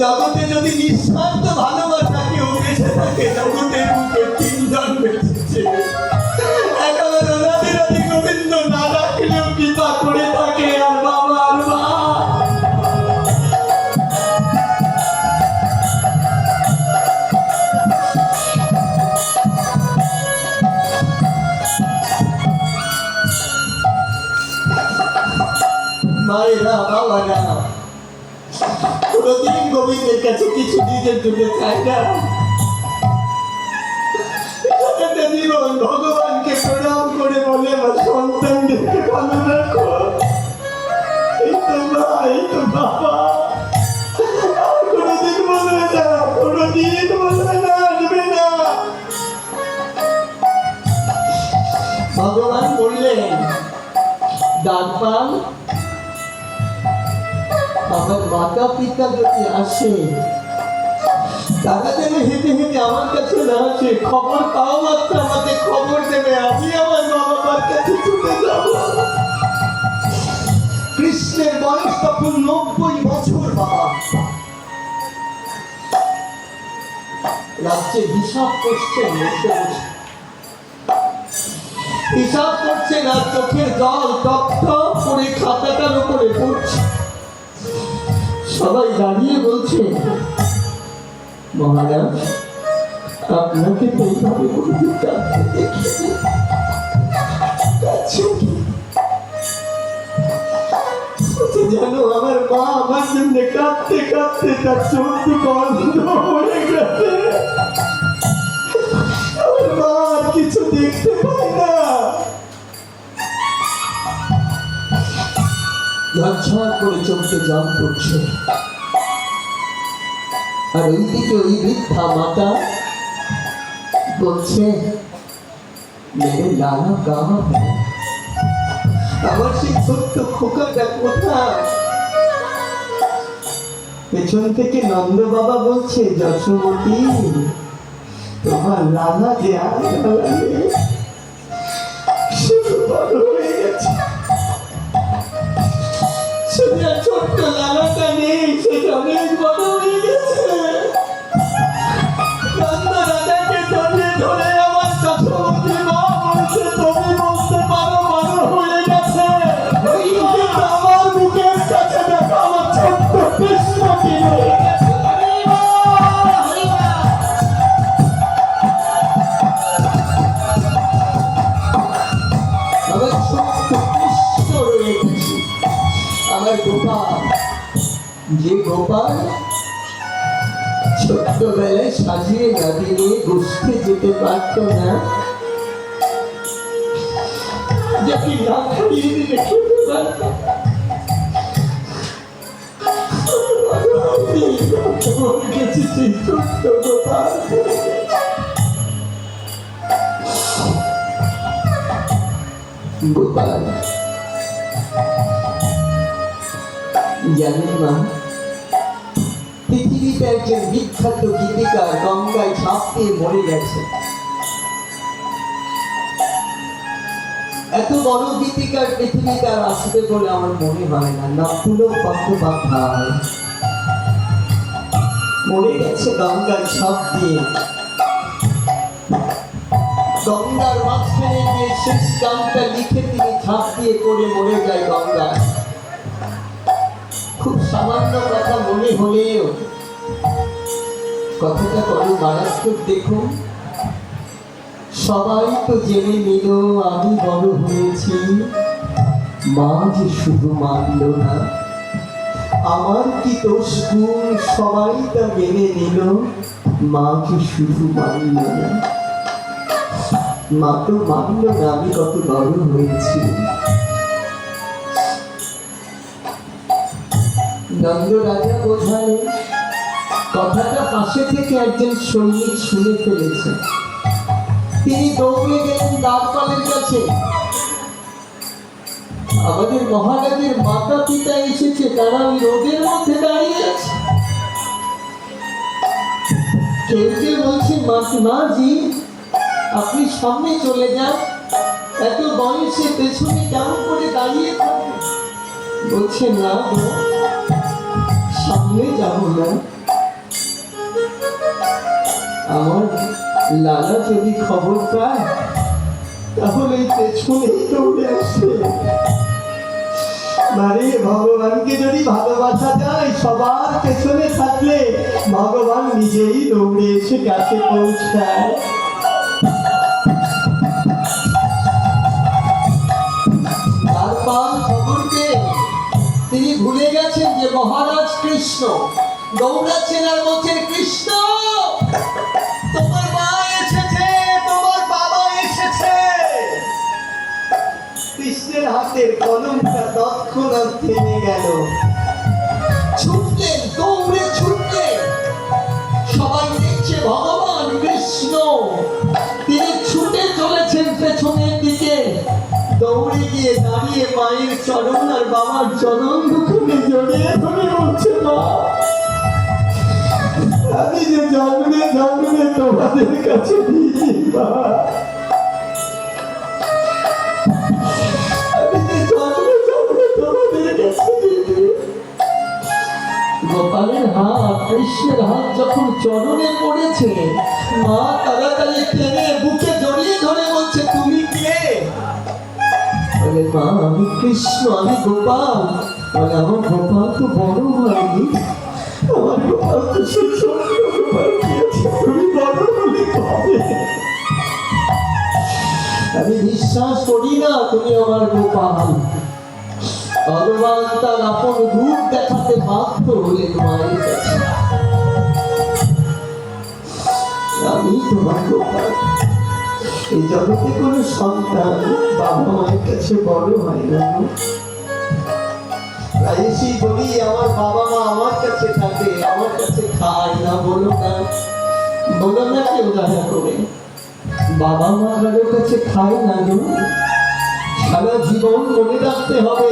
জগতে যদি নিঃস্বার্থ ভালোবাসা কেউ বেঁচে থাকে, জগতের বুকে তিনজন বেঁচেছে। একেবারে রাধে গোবিন্দ না রাখলেও কৃপা করে থাকে আর বাবা আর মা। মায়েরা বাবারা কোনদিন গোবিন্দের কাছে কিছু নিজের জন্য চায় না। একটা জীবন ভগবানকে প্রণাম করে বলে আমার সন্তানদেরকে ভালো রাখো, এই তো মা, এই তো বাবা। আর কোনদিন বলবে না, কোনদিন বলবে না, আসবে না। ভগবান বললেন, দানপাল, আমার মাতা পিতা যদি আসে তারা যেন হেঁটে হেঁটে আমার কাছে না আসে, খবর পাওয়া মাত্র আমাকে খবর দেবে, আমি আমার মা বাবার কাছে ছুটে যাব। কৃষ্ণের বয়স তখন 90 বছর। বাবা রাজ্যে হিসাব করছেন, হিসাব করছেন, আর চোখের জল টপ টপ করে খাতাটার উপরে পড়ছে। সবাই দাঁড়িয়ে বলছে, মহারাজ আপনাকে তো এইভাবে জানো, আমার মা আমার জন্য কাঁদতে কাঁদতে তার চোখ বন্ধ হয়ে গেছে। আমার মা আর কিছু দেখতে পায় না। ঝরঝর করে চোখে জল পড়ছে, আর ওইদিকে ওই বৃদ্ধা মাতা বলছে, মেরে লালা গাওয়া হয়, আমার সেই ছোট্ট খোকাটা কোথায়? পেছন থেকে নন্দ বাবা বলছে, যশোমতী, তোমার লালা যে আর বড় হয়ে গেছে, সেটা ছোট্ট লালাটা নেই, সেটা অনেক বড় হয়ে গেছে। নন্দ রাজাকে ধরে ধরে আমার যশোমতী মা বলছে, তুমি বলতে পারো বড় হয়ে গেছে, আমার মুখের কাছে দেখো আমার ছোট্ট কৃষ্ণ কি হয়ে গেছে। আমার ছোট্ট কৃষ্ণ রয়ে গেছে, আমার গোপাল, যে গোপাল ছোট্টবেলায় সাজিয়ে না দিলে গোষ্ঠে যেতে পারত না, যাকে না খাইয়ে দিলে খেতে পারত, সেই ছোট্ট গোপাল। গোপাল জানেন মা, পৃথিবীতে একজন বিখ্যাত গীতিকার গঙ্গায় ঝাঁপ দিয়ে মরে গেছে। এত বড় গীতিকার পৃথিবীতে আর আসবে বলে আমার মনে হয় না। নাম পুলক বন্দ্যোপাধ্যায় মরে গেছে গঙ্গায় ঝাঁপ দিয়ে। গঙ্গার মাঝখানে গিয়ে শেষ গানটা লিখে তিনি ঝাঁপ দিয়ে পড়ে মরে যায় গঙ্গায়। খুব সামান্য কথা মনে হলেও কথাটা বড় মারাত্মক। দেখুন, সবাই তো জেনে নিল আমি বড় হয়েছি, মা যে শুধু মানল না, আমার কি দোষ গুণ সবাই তা মেনে নিল, মা যে শুধু মানল না, মা তো মানল না আমি কত বড় হয়েছি। নন্দ রাজা বোঝায় কথাটা পাশে থেকে একজন সৈনিক শুনে ফেলেছে। তিনি দৌড়ে গেলেন দ্বারপালের কাছে, আমাদের মহারাজের মাতা পিতা এসেছে, তারা ওই রোদের মধ্যে দাঁড়িয়ে আছে। কেউ কেউ বলছে, মাজি আপনি সামনে চলে যান, এত বয়সে পেছনে কেমন করে দাঁড়িয়ে থাকবে? বলছে, না গো, সামনে যাব না, আমার লালা যদি খবর পায় তাহলে পেছনেই দৌড়ে আসবে। মানে ভগবানকে যদি ভালোবাসা যায়, সবার পেছনে থাকলে ভগবান নিজেই দৌড়ে এসে কাছে পৌঁছায়। তারপর খবর পেয়ে মহারাজ কৃষ্ণ দৌড়াচ্ছেন আর বলছেন, কৃষ্ণ তোমার মা এসেছে, তোমার বাবা এসেছে। কৃষ্ণের হাতের কলমটা তৎক্ষণাৎ থেমে গেল। ছুটলেন, দৌড়ে ছুটলেন। সবাই দেখছে ভগবান কৃষ্ণ, তিনি ছুটে চলেছেন পেছনের দিকে। দৌড়ে গিয়ে দাঁড়িয়ে মায়ের চরণ আর বাবার চরণ দুখানে জড়িয়ে ধরে বলছে, মা আমি যে জন্মে জন্মে তোমাদের কাছে দিয়েছি, মা আমি যে জন্মে জন্মে তোমাদের কাছে দিয়েছি। গোপালের হাত কৃষ্ণের হাত যখন চরণে পড়েছে, মা তাড়াতাড়ি টেনে বুকে জড়িয়ে ধরে বলছে, তুমি কে? বলে, মা আমি কৃষ্ণ, আমি গোপাল। বলে, আমার গোপাল তো বড় হয়নি, আমার গোপাল তো সেই ছোট্ট গোপাল দিয়েছে, তুমি বড় হলে কবে? আমি বিশ্বাস করি না তুমি আমার গোপাল। ভগবান তার আপন রূপ দেখাতে বাধ্য হলেন মায়ের কাছে। আমি তোমার গোপাল। এই জগতে কোনো সন্তান বাবা মায়ের কাছে বড় হয় না। প্রায়শই বলি, আমার বাবা মা আমার কাছে থাকে, আমার কাছে খায় না। বলো না, বলো না কেউ দয়া করে, বাবা মা কারোর কাছে খায় না গো। সারা জীবন মনে রাখতে হবে,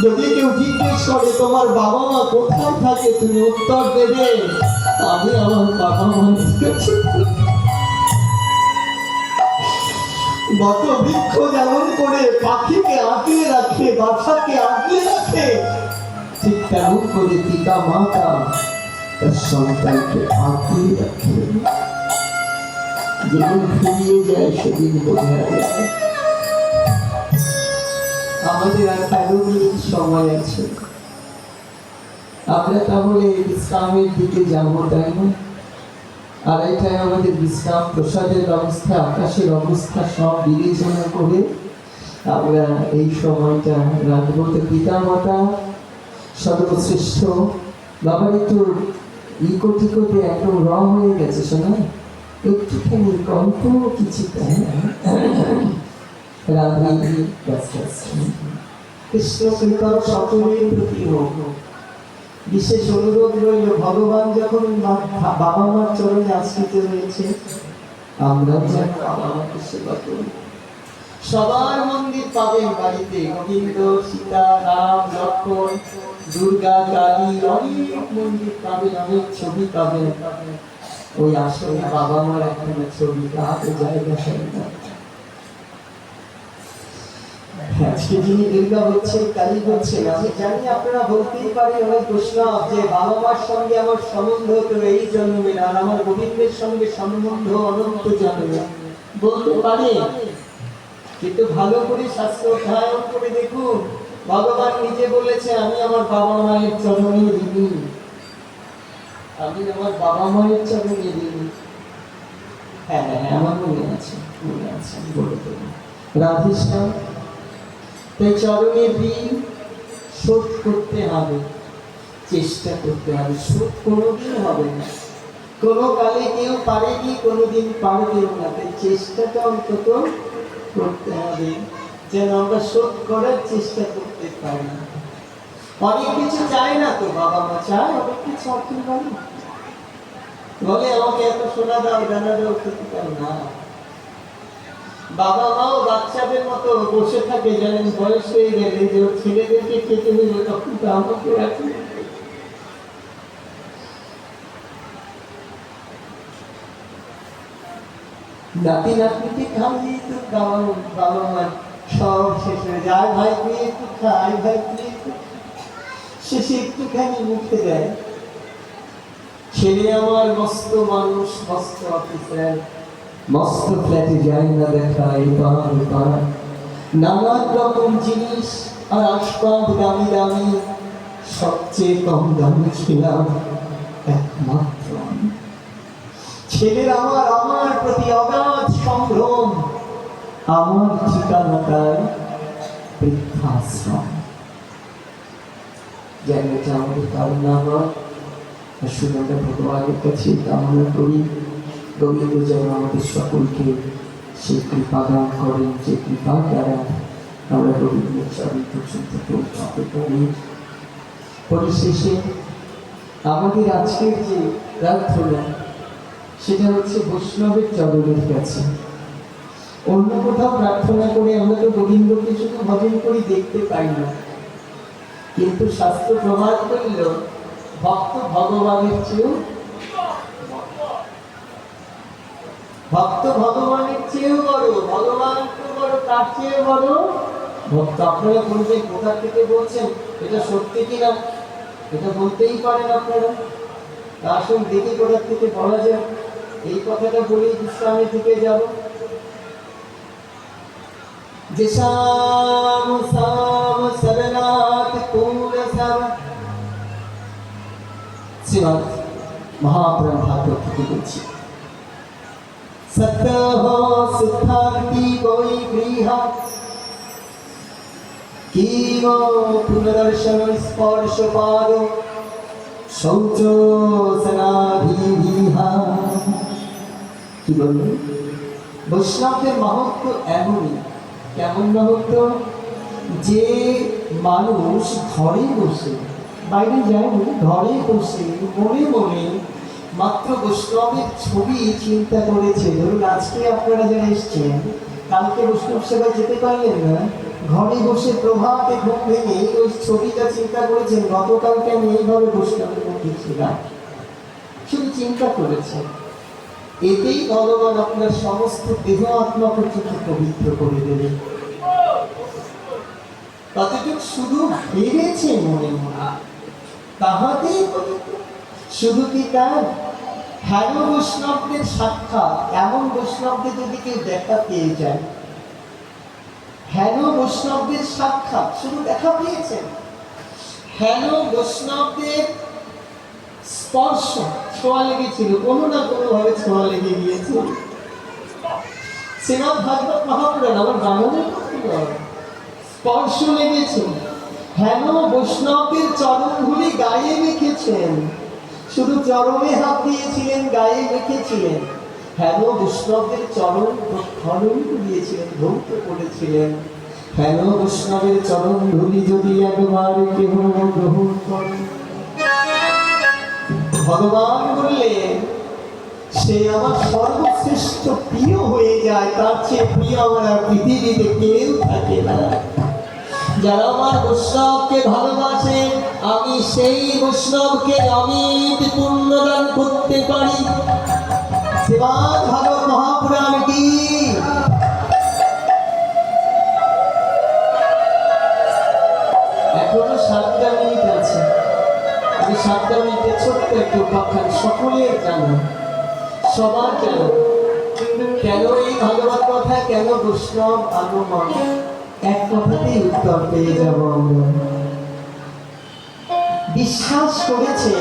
যদি কেউ জিজ্ঞেস করে তোমার বাবা মা কোথায় থাকে, তুমি উত্তর দেবে, আমি আমার বাবা মায়ের কাছে। বট বৃক্ষ যেমন করে পাখিকে আঁকড়ে রাখে, বাচ্চাকে আঁকড়ে রাখে, ঠিক তেমন করে পিতা মাতা তার সন্তানকে আঁকড়ে রাখে। যেদিন ফিরিয়ে যায় সেদিন বোঝা যায়। আমাদের আর 13 মিনিট সময় আছে, আমরা তাহলে বিশ্রামের দিকে যাবো, তাই না? আর এটাই আমাদের বিশ্রাম প্রসাদের ব্যবস্থা, আকাশের অবস্থা সব বিবেচনা করে আমরা এই সময়টা রাখবো। তো পিতা মাতা সর্বশ্রেষ্ঠ। বাবার একটু করতে করতে একদম রং হয়ে গেছে, শোনা একটুখানি কল্প কিছুটা রাধি। কৃষ্ণ কৃপা সকলের প্রতি হোক। বিশেষ অনুরোধ রইল, ভগবান যখন বাবা মার চরণে আশ্রিত রয়েছে, আমরা যেন বাবা মাকে সেবা করি। সবার মন্দির পাবেন বাড়িতে, গোবিন্দ, সীতা, রাম, লক্ষ্মণ, দুর্গা, কালী, অনেক মন্দির পাবেন, অনেক ছবি পাবেন। ওই আসলে বাবা মার একটা ছবি তাতে জায়গা সন্তান। আজকে যিনি দুর্গা হচ্ছেন, কালী হচ্ছেন, আমি জানি আপনারা বলতেই পারেন অনেক বৈষ্ণব যে বাবা মার সঙ্গে আমার সম্বন্ধ তো এই জন্মে, আর আমার গোবিন্দের সঙ্গে সম্বন্ধ অনন্ত জন্মে। বলতে পারে, কিন্তু ভালো করে শাস্ত্র অধ্যয়ন করে দেখুন, ভগবান নিজে বলেছে, আমি আমার বাবা মায়ের চরণে ঋণী, আমি আমার বাবা মায়ের চরণে ঋণী। হ্যাঁ হ্যাঁ, আমার মনে আছে, মনে আছে, বলে দেবো। রাধেশ্যাম, তাই চরণের ঋণ শোধ করতে হবে, চেষ্টা করতে হবে। শোধ কোনোদিন হবে না, কোনো কালে কেউ পারেনি, কোনোদিন পারবেও না। তাই চেষ্টাটা অন্তত করতে হবে, যেন আমরা শোধ করার চেষ্টা করতে পারি। অনেক কিছু চায় না তো বাবা মা, চায় অনেক কিছু। আপনি বলে আমাকে এত সোনা দাও, দানা দাও, খেতে পাও না। বাবা মাও বাচ্চাদের মতো বসে থাকে, জানেন বয়স হয়ে গেলে যে ছেলেদেরকে খেতে হইলে তখন তো আমাকে রাখি। নাতি নাতনিকে খাওয়াই তো বাবা মার সব শেষ হয়ে যায়। ভাই তুই একটু খাই, ভাই তুই একটু, শেষে একটুখানি মুখে দেয়। ছেলে আমার মস্ত মানুষ, মস্ত অফিসার, মস্ত ফ্ল্যাটে যাই না দেখায়, নানান রকম জিনিস আর আসবাব দামি দামি, সবচেয়ে কম দামি ছিলাম একমাত্র। ছেলের আমার প্রতি অগাধ সম্ভ্রম, আমার ঠিকানাটায় বৃদ্ধাশ্রম। যেন এটা আমাদের কামনা হয়। আসলে আমরা ভগবানের কাছে কামনা করি গোবিন্দ যেন আমাদের সকলকে সেই কৃপা দান করেন, যে কৃপা দ্বারা আমরা গোবিন্দের চরণ পর্যন্ত পৌঁছাতে পারি। পরিশেষে আমাদের আজকের যে প্রার্থনা সেটা হচ্ছে বৈষ্ণবের চরণের কাছে। অন্য কোথাও প্রার্থনা করে আমরা তো গোবিন্দকে শুধু ভজন করি দেখতে পাই না, কিন্তু শাস্ত্র প্রমাণ করল ভক্ত ভগবানের চেয়েও বড়, ভগবান তো বড়, তার চেয়ে বড় ভক্ত। আপনারা বলবেন কোথা থেকে বলছেন, এটা সত্যি কিনা? এটা বলতেই পারেন আপনারা। আসুন দেখি কোথা থেকে বলা যায়। এই কথাটা বলেই বিশ্রামে থেকে যাব। যে শাম শাম সরনাথ কুল সব শ্রীমদ মহাপ্রাণ ভাগবত থেকে বলছি। সত্য হো সুখান্তি কোই গৃহ কিম পুনর্দর্শন স্পর্শ পাদ শৌচ সনাধিহা। কি বলবেন? বৈষ্ণবদের মাহাত্ম্য এমনই। কেমন মাহাত্ম্য? যে মানুষ ঘরে বসে, বাইরে যায়নি, ঘরে বসে মনে মনে মাত্র বৈষ্ণবের ছবি চিন্তা করেছে। ধরুন আজকে আপনারা যারা এসছেন, কালকে বৈষ্ণব সেবায় যেতে পারলেন না, ঘরে বসে প্রভাতে ঘুম ভেঙে ওই ছবিটা চিন্তা করেছেন, গতকালকে আমি এইভাবে বৈষ্ণবের মধ্যে ছিলাম, শুধু চিন্তা করেছেন। এতেই ভগবান আপনার সমস্ত দেহ আত্মা পর্যন্ত পবিত্র করে দেবে। কতটুক শুধু ভেবেছে মনে মনে, তাহাতেই শুধু কি তার? হেন বৈষ্ণবদের সাক্ষাৎ, এমন বৈষ্ণবদের যদি কেউ দেখা পেয়ে যায়, হেন বৈষ্ণবদের সাক্ষাৎ, শুধু দেখা পেয়েছেন, হেন বৈষ্ণবদের স্পর্শ, ছোঁয়া লেগেছিল, কোনো না কোনো ভাবে ছোঁয়া লেগে গিয়েছে। শ্রীমদ ভাগবত মহাপুরাণ আমার বাঙালির স্পর্শ লেগেছে। হেন বৈষ্ণবের চরণগুলি গায়ে রেখেছেন, শুধু চরণে হাত দিয়েছিলেন, গায়ে রেখেছিলেন। হেন বৈষ্ণবের চরণ প্রক্ষালন করিয়েছিলেন, ধৌত করেছিলেন। হেন বৈষ্ণবের চরণ ধুলি যদি একবার কেহ গ্রহণ করে, ভগবান বললেন সে আমার সর্বশ্রেষ্ঠ প্রিয় হয়ে যায়, তার চেয়ে প্রিয় আমার আর পৃথিবীতে কেউ থাকে না। যারা আমার বৈষ্ণবকে ভালোবাসে, আমি সেই বৈষ্ণবকে অমিত পুণ্যদান করতে পারি। শ্রীমদ ভাগবত মহাপুরাণ কি? এখনো 7টা মিনিট আছে। আমি 7টা মিনিটে ছোট্ট একটু উপাখ্যান সকলের জানো, সবার জানো। কেন এই ভাগবত কথা, কেন বৈষ্ণব আগমন, এক কথাতেই উত্তর পেয়ে যাব আমরা। বিশ্বাস করেছে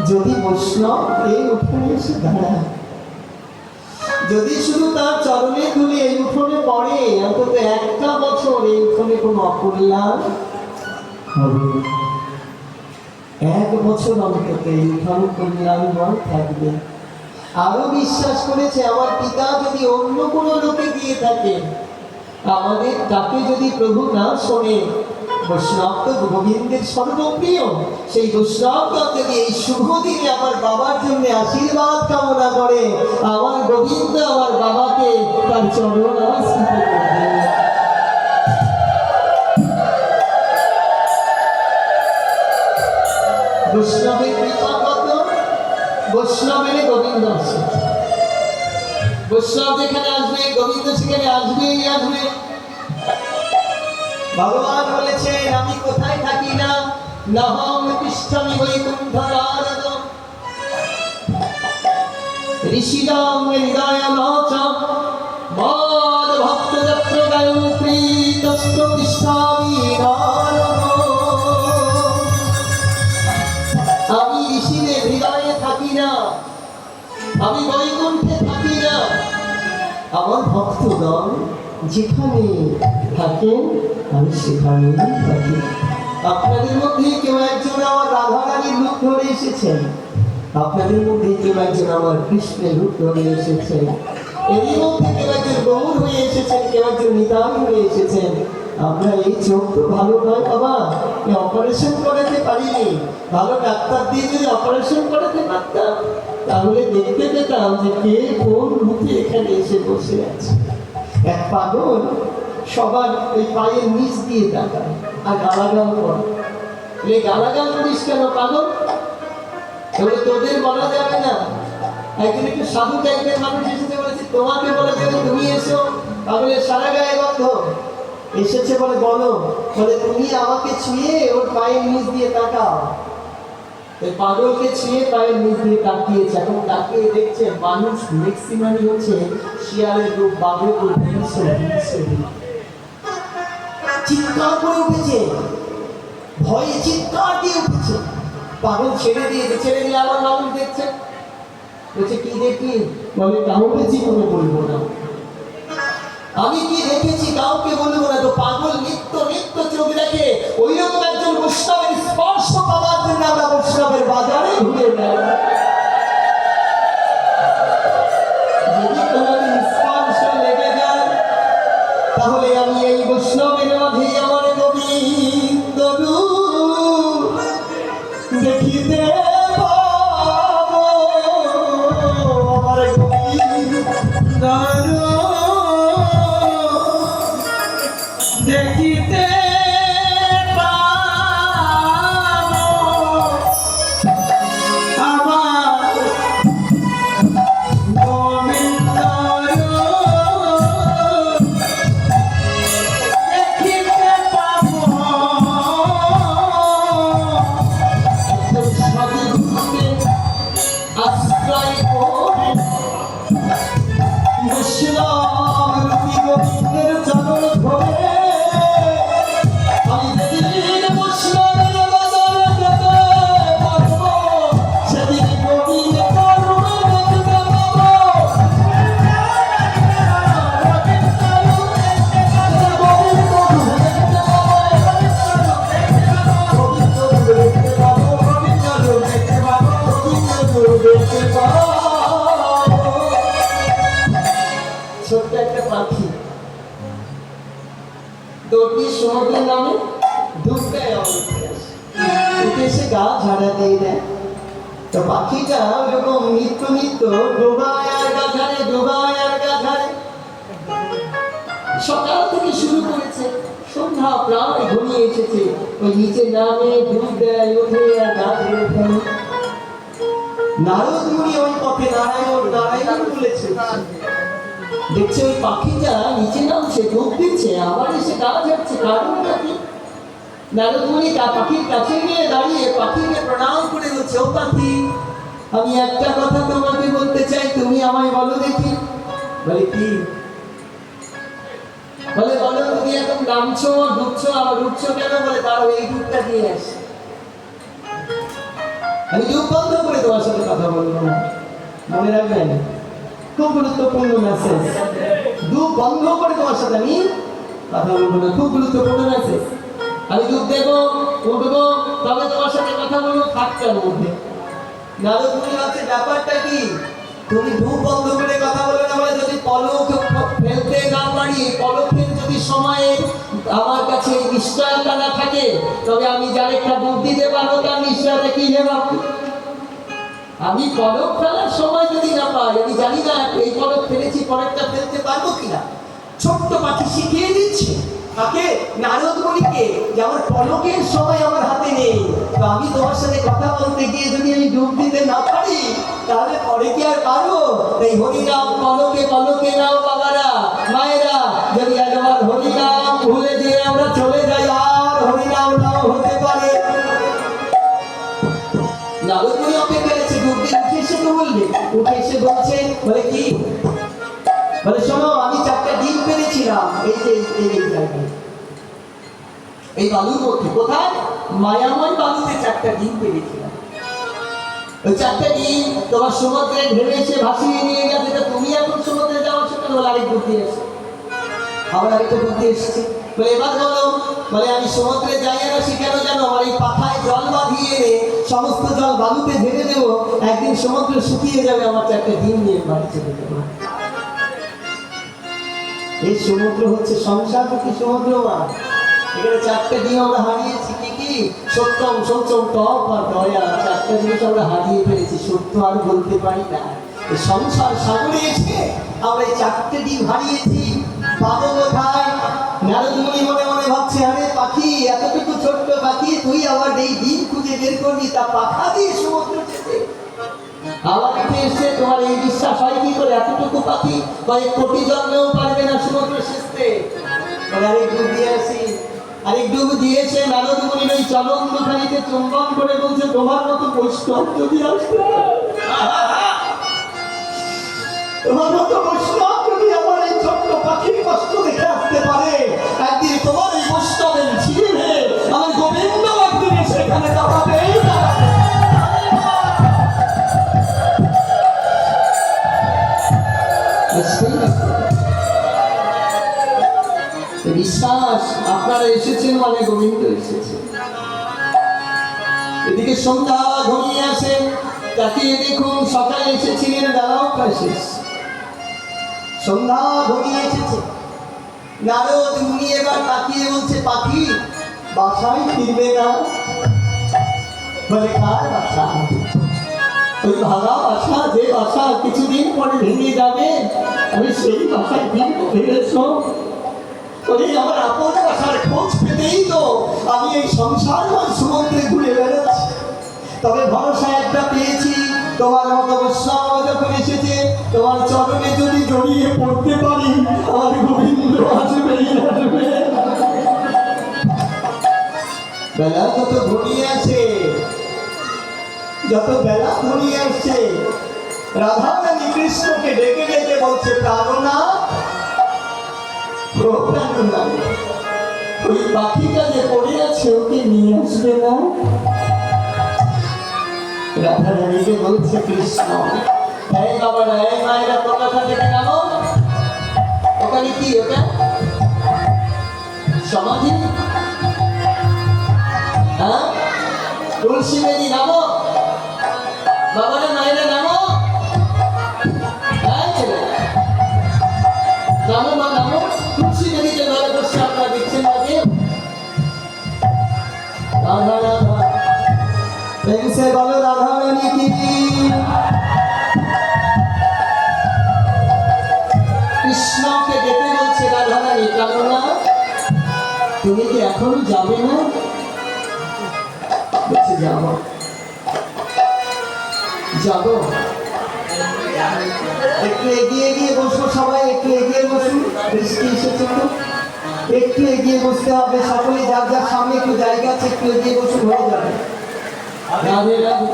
যদি বৈষ্ণব এই উঠোনে এসে দাঁড়ায়, যদি শুধু তার চরণে ধুলে এই উঠোনে পড়ে, অন্তত একটা বছর এই উঠোনে কোনো অকল্যাণ হবে। 1 বছর অন্তত এই উঠোনে কল্যাণময় থাকবে। আরো বিশ্বাস করেছে আমার পিতা যদি অন্য কোনো লোকে গিয়ে থাকে, আমাদের তাকে যদি প্রভু না শোনে, বৈষ্ণব তো গোবিন্দের সর্বপ্রিয়, সেই বৈষ্ণব যদি এই শুভ দিনে আমার বাবার জন্য আশীর্বাদ কামনা করে, আমার গোবিন্দ আমার বাবাকে তার চরণ আশ্রিত করবে। বৈষ্ণবের কৃপা কত? বৈষ্ণবের গোবিন্দ আসে। বৈষ্ণব যেখানে আসবে, গোবিন্দ সেখানে আসবেই আসবে। ভগবান বলেছেন আমি কোথায় থাকি না, নহং তিষ্ঠামি বৈকুণ্ঠরারদ ঋষিদাং হৃদয়মাচ মদ ভক্ত যত্র গায়ত্রী তস্য তিষ্ঠামি নারদ। আমি ঋষিদের হৃদয়ে থাকি না, আমি বৈকুণ্ঠে থাকি না, আমার ভক্তগণ যেখানে থাকেন আমি সেখানেই থাকি। আপনাদের মধ্যে কেউ একজন আমার রাধারানীর রূপ ধরে এসেছেন, আপনাদের মধ্যে কেউ একজন আমার কৃষ্ণের রূপ ধরে এসেছেন, এরই মধ্যে কেউ একজন গৌর হয়ে এসেছেন, কেউ একজন নিতাই হয়ে এসেছেন। আমরা এই চোখ তো ভালো নয় বাবা, অপারেশন করাতে পারিনি। ভালো ডাক্তার দিয়ে যদি অপারেশন করাতে পারতাম তাহলে দেখতে পেতাম যে কে কোন রূপে এখানে এসে বসে আছে। এক পাগল সবার ওই পায়ের নিচ দিয়ে তাকায় আর গালাগাল করে। গালাগাল করিস কেন পাগল? তাহলে তোদের বলা যাবে না। একজন একটু সাধু টাইপের মানুষ এসেছে, বলেছে তোমাকে বলে দেবে তুমি এসো। পাগলের সারা গায়ে গন্ধ এসেছে, বলে বলো, বলে তুমি আমাকে ছুঁয়ে ওর পায়ের নিচ দিয়ে তাকাও। পাগলকে ছুঁয়ে পায়ের নিচ দিয়ে তাকিয়েছে। এখন তাকিয়ে দেখছে মানুষ ম্যাক্সিমামই হচ্ছে শিয়ালের রূপ, বাঘের রূপ। চিৎকার করে উঠেছে, ভয়ে চিৎকার দিয়ে উঠেছে। পাগল ছেড়ে দিয়েছে, ছেড়ে দিয়ে আবার মানুষ দেখছে। বলছে কি দেখি? বলে কাউকে জীবনে বলবো না, আমি কি দেখেছি কাউকে বলবো না। তো পাগল নিত্য নিত্য চোখ দেখে। ওই রকম একজন বৈষ্ণবের স্পর্শ পাওয়ার জন্য আমরা বৈষ্ণবের বাজারে ঘুরে বেড়াই। যদি কোনোদিন স্পর্শ লেগে যায় তাহলে আমি এই বৈষ্ণবের মাঝে আমার গোবিন্দ রূপ দেখিতে পাবো। আমার গোবিন্দ দেখিতে পাবো, আমার গোবিন্দ দেখিতে পাবো। সাধুগুরুকে আশ্রয় করে বৈষ্ণব রূপী গোবিন্দের চরণ ধরে ছোট্ট একটা পাখি দৌড়ি সমুদ্রের নামে ডুবকায় উঠে এসে গা ঝাড়া দিয়ে দেয়। তো পাখিটা ওরকম নিত্য নিত্য ডোবায় আর গা ঝাড়ে, ডোবায় আর গা ঝাড়ে। সকাল থেকে শুরু করেছে, সন্ধ্যা প্রায় ঘনিয়ে এসেছে। ওই নিচে নামে ডুব দেয়, ওঠে আর গা ঝেড়ে ফেলে। নারদ মুনি ওই পথে নারায়ণ নারায়ণ বলেছে। দেখছে ওই পাখিটা নিচে নামছে, ডুব দিচ্ছে, আবার এসে গা ঝাড়ছে। কারণটা কি? নারদ মুনি পাখির কাছে গিয়ে দাঁড়িয়ে পাখিকে প্রণাম করে বলছে, ও পাখি, আমি একটা কথা তোমাকে বলতে চাই, তুমি আমায় বলো দেখি। বলে কি? বলে বলো, তুমি এখন নামছো ডুবছো আবার উঠছো কেন? বলে তার এই ডুবটা দিয়ে আসে। আমি ডুব বন্ধ করে তোমার সাথে কথা বলবো না, মনে রাখবেন, খুব গুরুত্বপূর্ণ মেসেজ। ডুব বন্ধ করে তোমার সাথে আমি কথা বলবো না, খুব গুরুত্বপূর্ণ মেসেজ। আমি ডুব দেবো, উঠবো, তবে তোমার সাথে কথা বলবো, থাকতে মধ্যে। নারদ মুনি ভাবছে ব্যাপারটা কি? তুমি ডুব বন্ধ করে কথা বলবে না, বলে যদি পলক ফেলতে না পারি, পলকের যদি সময়ে আমার কাছে নিশ্চয়তা না থাকে, তবে আমি যার একটা ডুব দিতে পারবো তার নিশ্চয়তা কি হবে? আমি পলক ফেলার সময় যদি না পাই, আমি জানি না এই পলক ফেলেছি, পরেরটা ফেলতে পারবো কিনা। ছোট্ট পাখি শিখিয়ে দিচ্ছে তাকে, নারদ মুনিকে, যে আমার পলকের সময় আমার হাতে নেই। তো আমি তোমার সাথে কথা বলতে গিয়ে যদি আমি ডুব দিতে না পারি তাহলে পরে কি আর পারবো? এই হরিনাম পলকে পলকে নাও বাবারা মায়েরা, যদি একবার হরিনাম ভুলে দিয়ে আমরা চলে যাই আর হরিনাম নাও হতে পারে। নারদ মুনি অপেক্ষা করেছে, ডুব দিয়ে উঠে এসে তো বলবে। উঠে এসে বলছে, বলে কি? বলে শোনো, আমি 4টা ডিম পেরেছিলাম এই যে এই জায়গায়, এই বালুর মধ্যে। কোথায়? মায়াময় বালুতে 4টা ডিম পেরেছিলাম। ওই 4টা ডিম তোমার সমুদ্রে ঢেলে এসে ভাসিয়ে নিয়ে গেছে। তো তুমি এখন সমুদ্রে যাওয়ার সময় বলে আরেক বুদ্ধি এসে, আবার আরেকটা বুদ্ধি এসেছে। বলে এবার বলো বলে আমি সমুদ্রে যাই আর আসি কেন জানো? আমার এই পাখায় জল বাঁধিয়ে এনে সমস্ত জল বালুতে ঢেলে দেবো, একদিন সমুদ্র শুকিয়ে যাবে, আমার 4টে ডিম নিয়ে বাড়ি চলে যাবো। এই সমুদ্র হচ্ছে সংসার কি সমুদ্র মা? এখানে 4টে ডিম আমরা হারিয়েছি। কি কি? সত্যম সৌচম টপ আর দয়া। 4টে জিনিস আমরা হারিয়ে ফেলেছি, সত্য আর বলতে পারি না। এই সংসার সাগরে এসে আমরা এই 4টে ডিম হারিয়েছি। পাবো কোথায়? নারদ মুনি মনে মনে ভাবছে, আরে পাখি, এতটুকু ছোট্ট পাখি, তুই আবার এই ডিম খুঁজে বের করবি, তা পাখা দিয়ে সমুদ্র যেতে? আমার কাছে এসে তোমার এই বিশ্বাস হয় কি করে? এতটুকু পাখি কয়েক কোটি জন্মেও পারবে না সমুদ্র সেচতে। আরেক ডুব দিয়ে আসি। আরেক ডুব দিয়েছে নারদ মুনির ওই চরণ দুখানিতে চুম্বন করে বলছে, তোমার মতো বৈষ্ণব যদি আসতো, তোমার মতো বৈষ্ণব যদি আমার এই ছোট্ট পাখির কষ্ট দেখে আসতে পারে, একদিন তোমার এই বৈষ্ণবের ঝিলে আমার গোবিন্দ একদিন সেখানে দাঁড়াবে। বিশ্বাস আপনারা এসেছেন মানে গোবিন্দ এসেছেন। এদিকে সন্ধ্যা ঘনিয়ে আসে, তাকিয়ে দেখুন সকালে এসেছিলেন, বেলাও প্রায় শেষ, সন্ধ্যা ঘনিয়ে এসেছে। নারদ মুনি এবার তাকিয়ে বলছে, পাখি বাসায় ফিরবে না? বলে কার বাসা? ওই ভাঙা বাসা, যে বাসা কিছুদিন পরে ভেঙে যাবে, আমি সেই বাসায় ফিরবো ভেবেছ? আমার আপন বাসার খোঁজ পেতেই তো আমি এই সংসারময় সমুদ্রে ঘুরে বেড়াচ্ছি। তবে ভরসা একটা পেয়েছি, তোমার মতো বৈষ্ণব যখন এসেছে, তোমার চরণে যদি জড়িয়ে পড়তে পারি, আমার গোবিন্দ আসবেই আসবে। বেলা যত ঘনিয়ে আসে, যত বেলা ঘনিয়ে আসছে, রাধা রানী কৃষ্ণকে ডেকে ডেকে বলছে, প্রাণনা, ওই পাখিটা যে পড়ে আছে ওকে নিয়ে আসবে না? রাধা রানীকে বলছে কৃষ্ণ, এই বাবারা, এই মায়েরা, তোমরা থেকে নামো। ওখানে কি? ওটা সমাধি? হ্যাঁ, তুলসী বেদি, নামো বাবারা, মায়েরা নামো। নামো মা, নামো। তুলসী বেদিতে ঘরে বসে আপনারা দেখছেন আগে। রাধা রাধা, প্রেমসে বলো রাধা রানী কি। কৃষ্ণকে ডেকে বলছে রাধা রানী, কেননা তুমি কি এখনো যাবে না? বলছে যাবো। যাবো, একটু এগিয়ে গিয়ে বসবো সবাই, একটু এগিয়ে বসুন, বৃষ্টি এসেছে তো, একটু এগিয়ে বসতে হবে সকলে, যার যার সামনে একটু জায়গা আছে, একটু এগিয়ে বসুন, হয়ে যাবে। রাধে রাধে।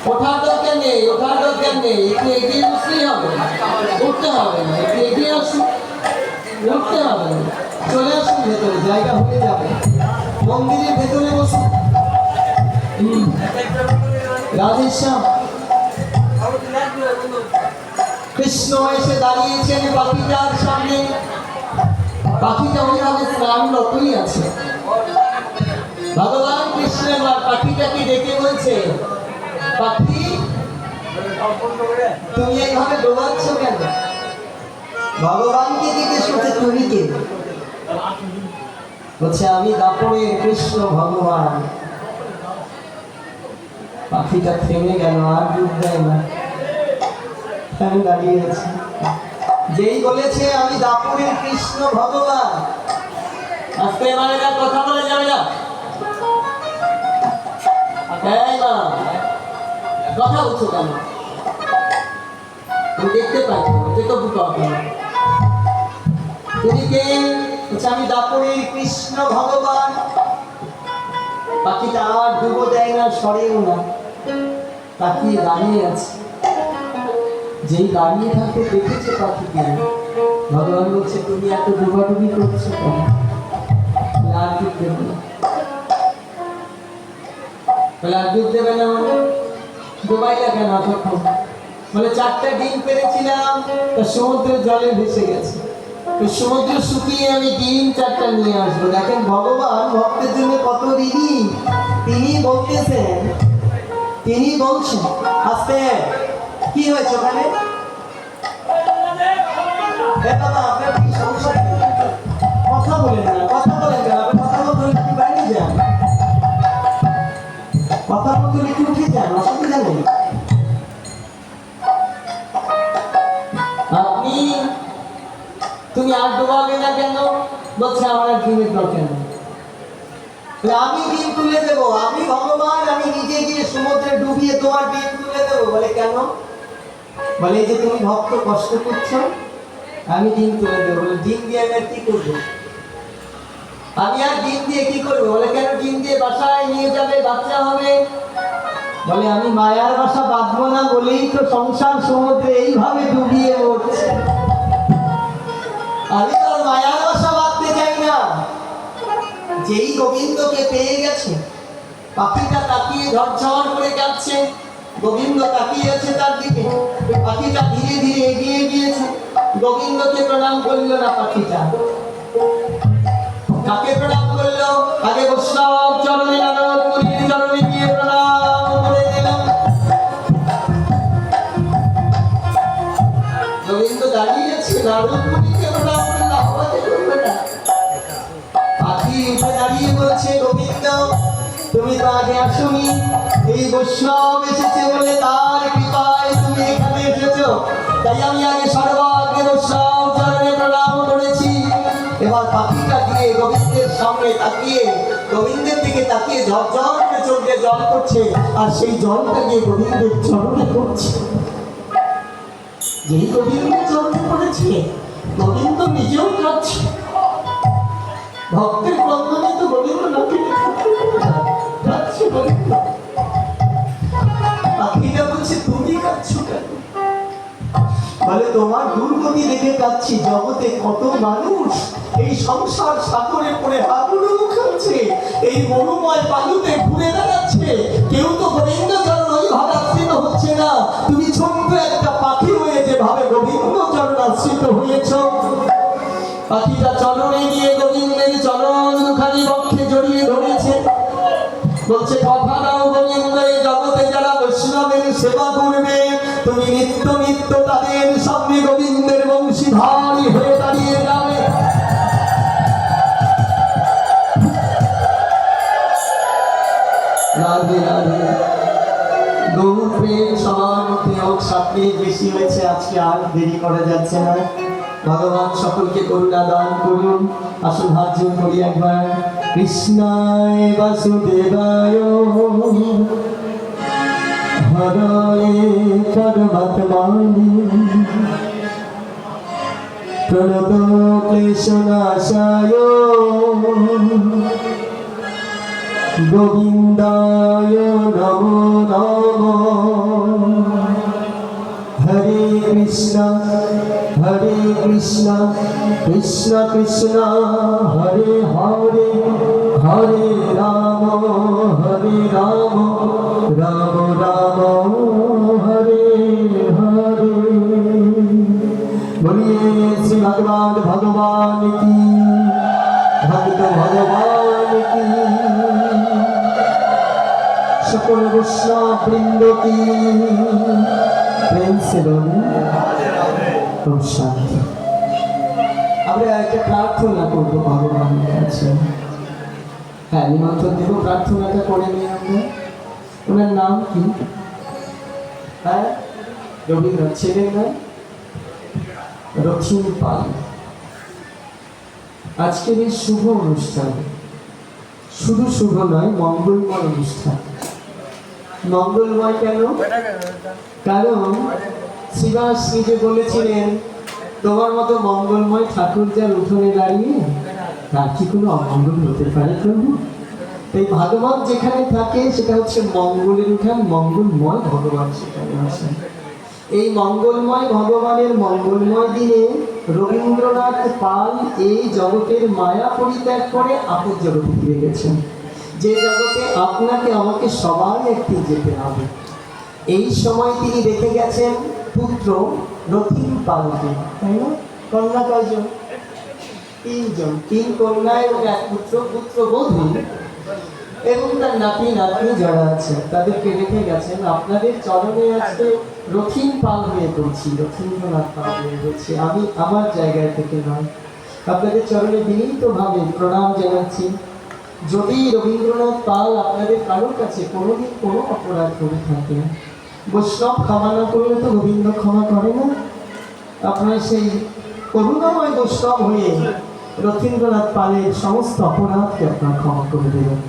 ওঠার দরকার নেই, ওঠার দরকার নেই, একটু এগিয়ে বসলেই হবে, উঠতে হবে না। একটু এগিয়ে আসুন, উঠতে হবে না, চলে আসুন ভেতরে, জায়গা হয়ে যাবে। মন্দিরের ভেতরে বসুন। রাধেশ্যাম। কৃষ্ণ এসে দাঁড়িয়েছেন পাখিটার সামনে। পাখিটা ওইভাবে স্নানরতই আছে। ভগবান কৃষ্ণ এবার পাখিটাকে ডেকে বলছে, পাখি তুমি এইভাবে ডোবাচ্ছ কেন? ভগবানকে জিজ্ঞেস করছে, তুমি কে? বলছে, আমি দাপরের কৃষ্ণ ভগবান। পাখিটা থেমে গেল, আর ডুব দেয় না, আমি দাঁড়িয়ে আছি। যেই বলেছে আমি দাপরের কৃষ্ণ ভগবান, আজকে মানে কথা বলে যাবে না। কথা বলছো কেন? তুমি দেখতে পাচ্ছ, তুমি কে? আমি দাপরের কৃষ্ণ ভগবান। পাখিটা আর ডুবো দেয় না, সরেও না, তাকিয়ে দাঁড়িয়ে আছে। যেই দাঁড়িয়ে থাকে দেখেছে পাখিকে, ভগবান বলছে, তুমি এত ডুবাডুবি করছো কেন? আর ডুব দেবে না। বলে আর ডুব দেবে না মানে? ডুবাইলা কেন তখন? বলে 4টে ডিম পেরেছিলাম, তা সমুদ্রের জলে ভেসে গেছে। তো সমুদ্র শুকিয়ে আমি ডিম 4টা নিয়ে আসবো। দেখেন ভগবান ভক্তের জন্য কত ঋণী। তিনি বলতেছেন, তিনি বলছেন, আস্তে কি হয়েছে ওখানে? বাবা আপনার কি সমস্যা? কথা বলেন না, কথা বলেন না, আপনি কথা বলতে হলে কি বাইরে যান, কথা বলতে হলে কি উঠে যান, অসুবিধা নেই। আপনি তুমি আর ডুবাবে না কেন? বলছে আমার আর ডিমের দরকার নেই। আমি ডিম তুলে দেবো, আমি ভগবান, আমি নিজে গিয়ে সমুদ্রে ডুবিয়ে তোমার ডিম তুলে দেবো। বলে কেন? বলে যে তুমি ভক্ত কষ্ট করছো, আমি ডিম তুলে দেবো। বলে ডিম দিয়ে আমি আর কি করবো? আমি আর ডিম দিয়ে কি করবো? বলে কেন? ডিম দিয়ে বাসায় নিয়ে যাবে, বাচ্চা হবে। বলে আমি মায়ার বাসা বাঁধবো না বলেই তো সংসার সমুদ্রে এইভাবে ডুবিয়ে মরছে। আমি তো মায়ার বাসা বাঁধতে চাই না। যেই গোবিন্দকে পেয়ে গেছে, পাখিটা তাকিয়ে ঝরঝর করে কাঁদছে। গোবিন্দ তাকিয়ে আছে তার দিকে। পাখিটা ধীরে ধীরে এগিয়ে গিয়েছে। গোবিন্দকে প্রণাম করল না পাখিটা। কাকে প্রণাম করলো? আগে বৈষ্ণব চরণে, নারদ মুনির চরণে গিয়ে প্রণাম করে দিল। গোবিন্দ দাঁড়িয়েছে, নারদ মুনিকে প্রণাম করলো, আমাকে করবে না। পাখি উঠে দাঁড়িয়ে বলছে, গোবিন্দ তুমি তো আগে আসুনি, এই বৈষ্ণব এসেছে বলে তার কৃপায় তুমি এখানে এসেছো, তাই আমি আগে সর্বাগ্রে বৈষ্ণব চরণে প্রণাম করেছি। এবার পাখিটা গিয়ে গোবিন্দের সামনে তাকিয়ে, গোবিন্দের দিকে তাকিয়ে ঝরঝর করে চোখ দিয়ে জল পড়ছে, আর সেই জলটা গিয়ে গোবিন্দের চরণে পড়ছে। যেই গোবিন্দের চরণে পড়েছে, গোবিন্দ নিজেও কাঁদছে। ভক্তের ক্রন্দনে তো গোবিন্দ নাকি কাঁদছে। গোবিন্দ পাখিটা বলছে, তুমি কাঁদছো কেন? বলে তোমার দুর্গতি দেখে কাঁদছি। জগতে কত মানুষ এই সংসার সাগরে পড়ে হাবুডুবু খাচ্ছে, এই মরুময় বালুতে ঘুরে বেড়াচ্ছে, কেউ তো গোবিন্দ চরণ ওইভাবে আশ্রিত হচ্ছে না। তুমি ছোট্ট একটা পাখি হয়ে যেভাবে গোবিন্দ চরণ আশ্রিত হয়েছ। পাখিটা চরণে গিয়ে গোবিন্দের চরণ দুখানি বক্ষে জড়িয়ে ধরেছে। বলছে, কথা দাও গোবিন্দ, এই জগতে যারা বৈষ্ণবের সেবা করবে, তুমি নিত্য নিত্য তাদের সামনে গোবিন্দের বংশীধারী হয়ে দাঁড়িয়ে যাবে। রাধে রাধে। গৌর প্রেম সমানতে হোক, 7 মিনিট বেশি হয়েছে, আজকে আর দেরি করা যাচ্ছে না। ভগবান সকলকে করুণা দান করুন। আসুন হাত জোড় করি একবার। কৃষ্ণায় বাসুদেবায় হরে পরমাত্মনে প্রণত ক্লেশনাশায় গোবিন্দায় নমো নমঃ। হরে কৃষ্ণ কৃষ্ণ কৃষ্ণ হরে হরে, হরে রাম রাম রাম হরে হরে। বলিয়ে শ্রী ভগবান কি, ভক্ত ভগবান কি, সকল বৈষ্ণব বৃন্দ কি। প্রেম সে বলি শান্তি। আমরা একটা প্রার্থনা করবো ভগবানের কাছে। হ্যাঁ, নিমন্ত্রণ দেব, প্রার্থনাটা করে নিই আমরা। ওনার নাম কি? হ্যাঁ, রবীন্দ্রনাথ। ছেলের নাম রথিন পাল। আজকের এই শুভ অনুষ্ঠান শুধু শুভ নয়, মঙ্গলময় অনুষ্ঠান। মঙ্গলময় কেন? কারণ শ্রীবাস নিজে বলেছিলেন, তোমার মতো মঙ্গলময় ঠাকুর যার উঠোনে দাঁড়িয়ে, তার কি কোনো অমঙ্গল হতে পারে প্রভু? এই ভাগবত যেখানে থাকে সেটা হচ্ছে মঙ্গলের উঠান, মঙ্গলময় ভগবান সেখানে আসেন। এই মঙ্গলময় ভগবানের মঙ্গলময় দিনে রবীন্দ্রনাথ পাল এই জগতের মায়া পরিত্যাগ করে আপন জগতে ফিরে গেছেন, যে জগতে আপনাকে আমাকে সবাই একদিন যেতে হবে। এই সময় তিনি রেখে গেছেন পুত্র রথিন পালকে, তাই না? কন্যা কয়জন? তিনজন, তিন কন্যা এবং এক পুত্র, পুত্রবধূ এবং তার নাতি নাতনি যারা আছে তাদেরকে রেখে গেছেন। আপনাদের চরণে আজকে রথীন পাল হয়ে বলছি, রথীন্দ্রনাথ পাল হয়ে বলছি, আমি আমার জায়গায় থেকে নয়, আপনাদের চরণে বিনীতভাবে প্রণাম জানাচ্ছি। যদি রবীন্দ্রনাথ পাল আপনাদের কারোর কাছে কোনোদিন কোনো অপরাধ করে থাকে, বৈষ্ণব ক্ষমা না করলে তো রবীন্দ্র ক্ষমা করে না। আপনার সেই করুণাময় বৈষ্ণব হয়ে রথীন্দ্রনাথ পালের সমস্ত অপরাধকে আপনার ক্ষমা করে দেবেন।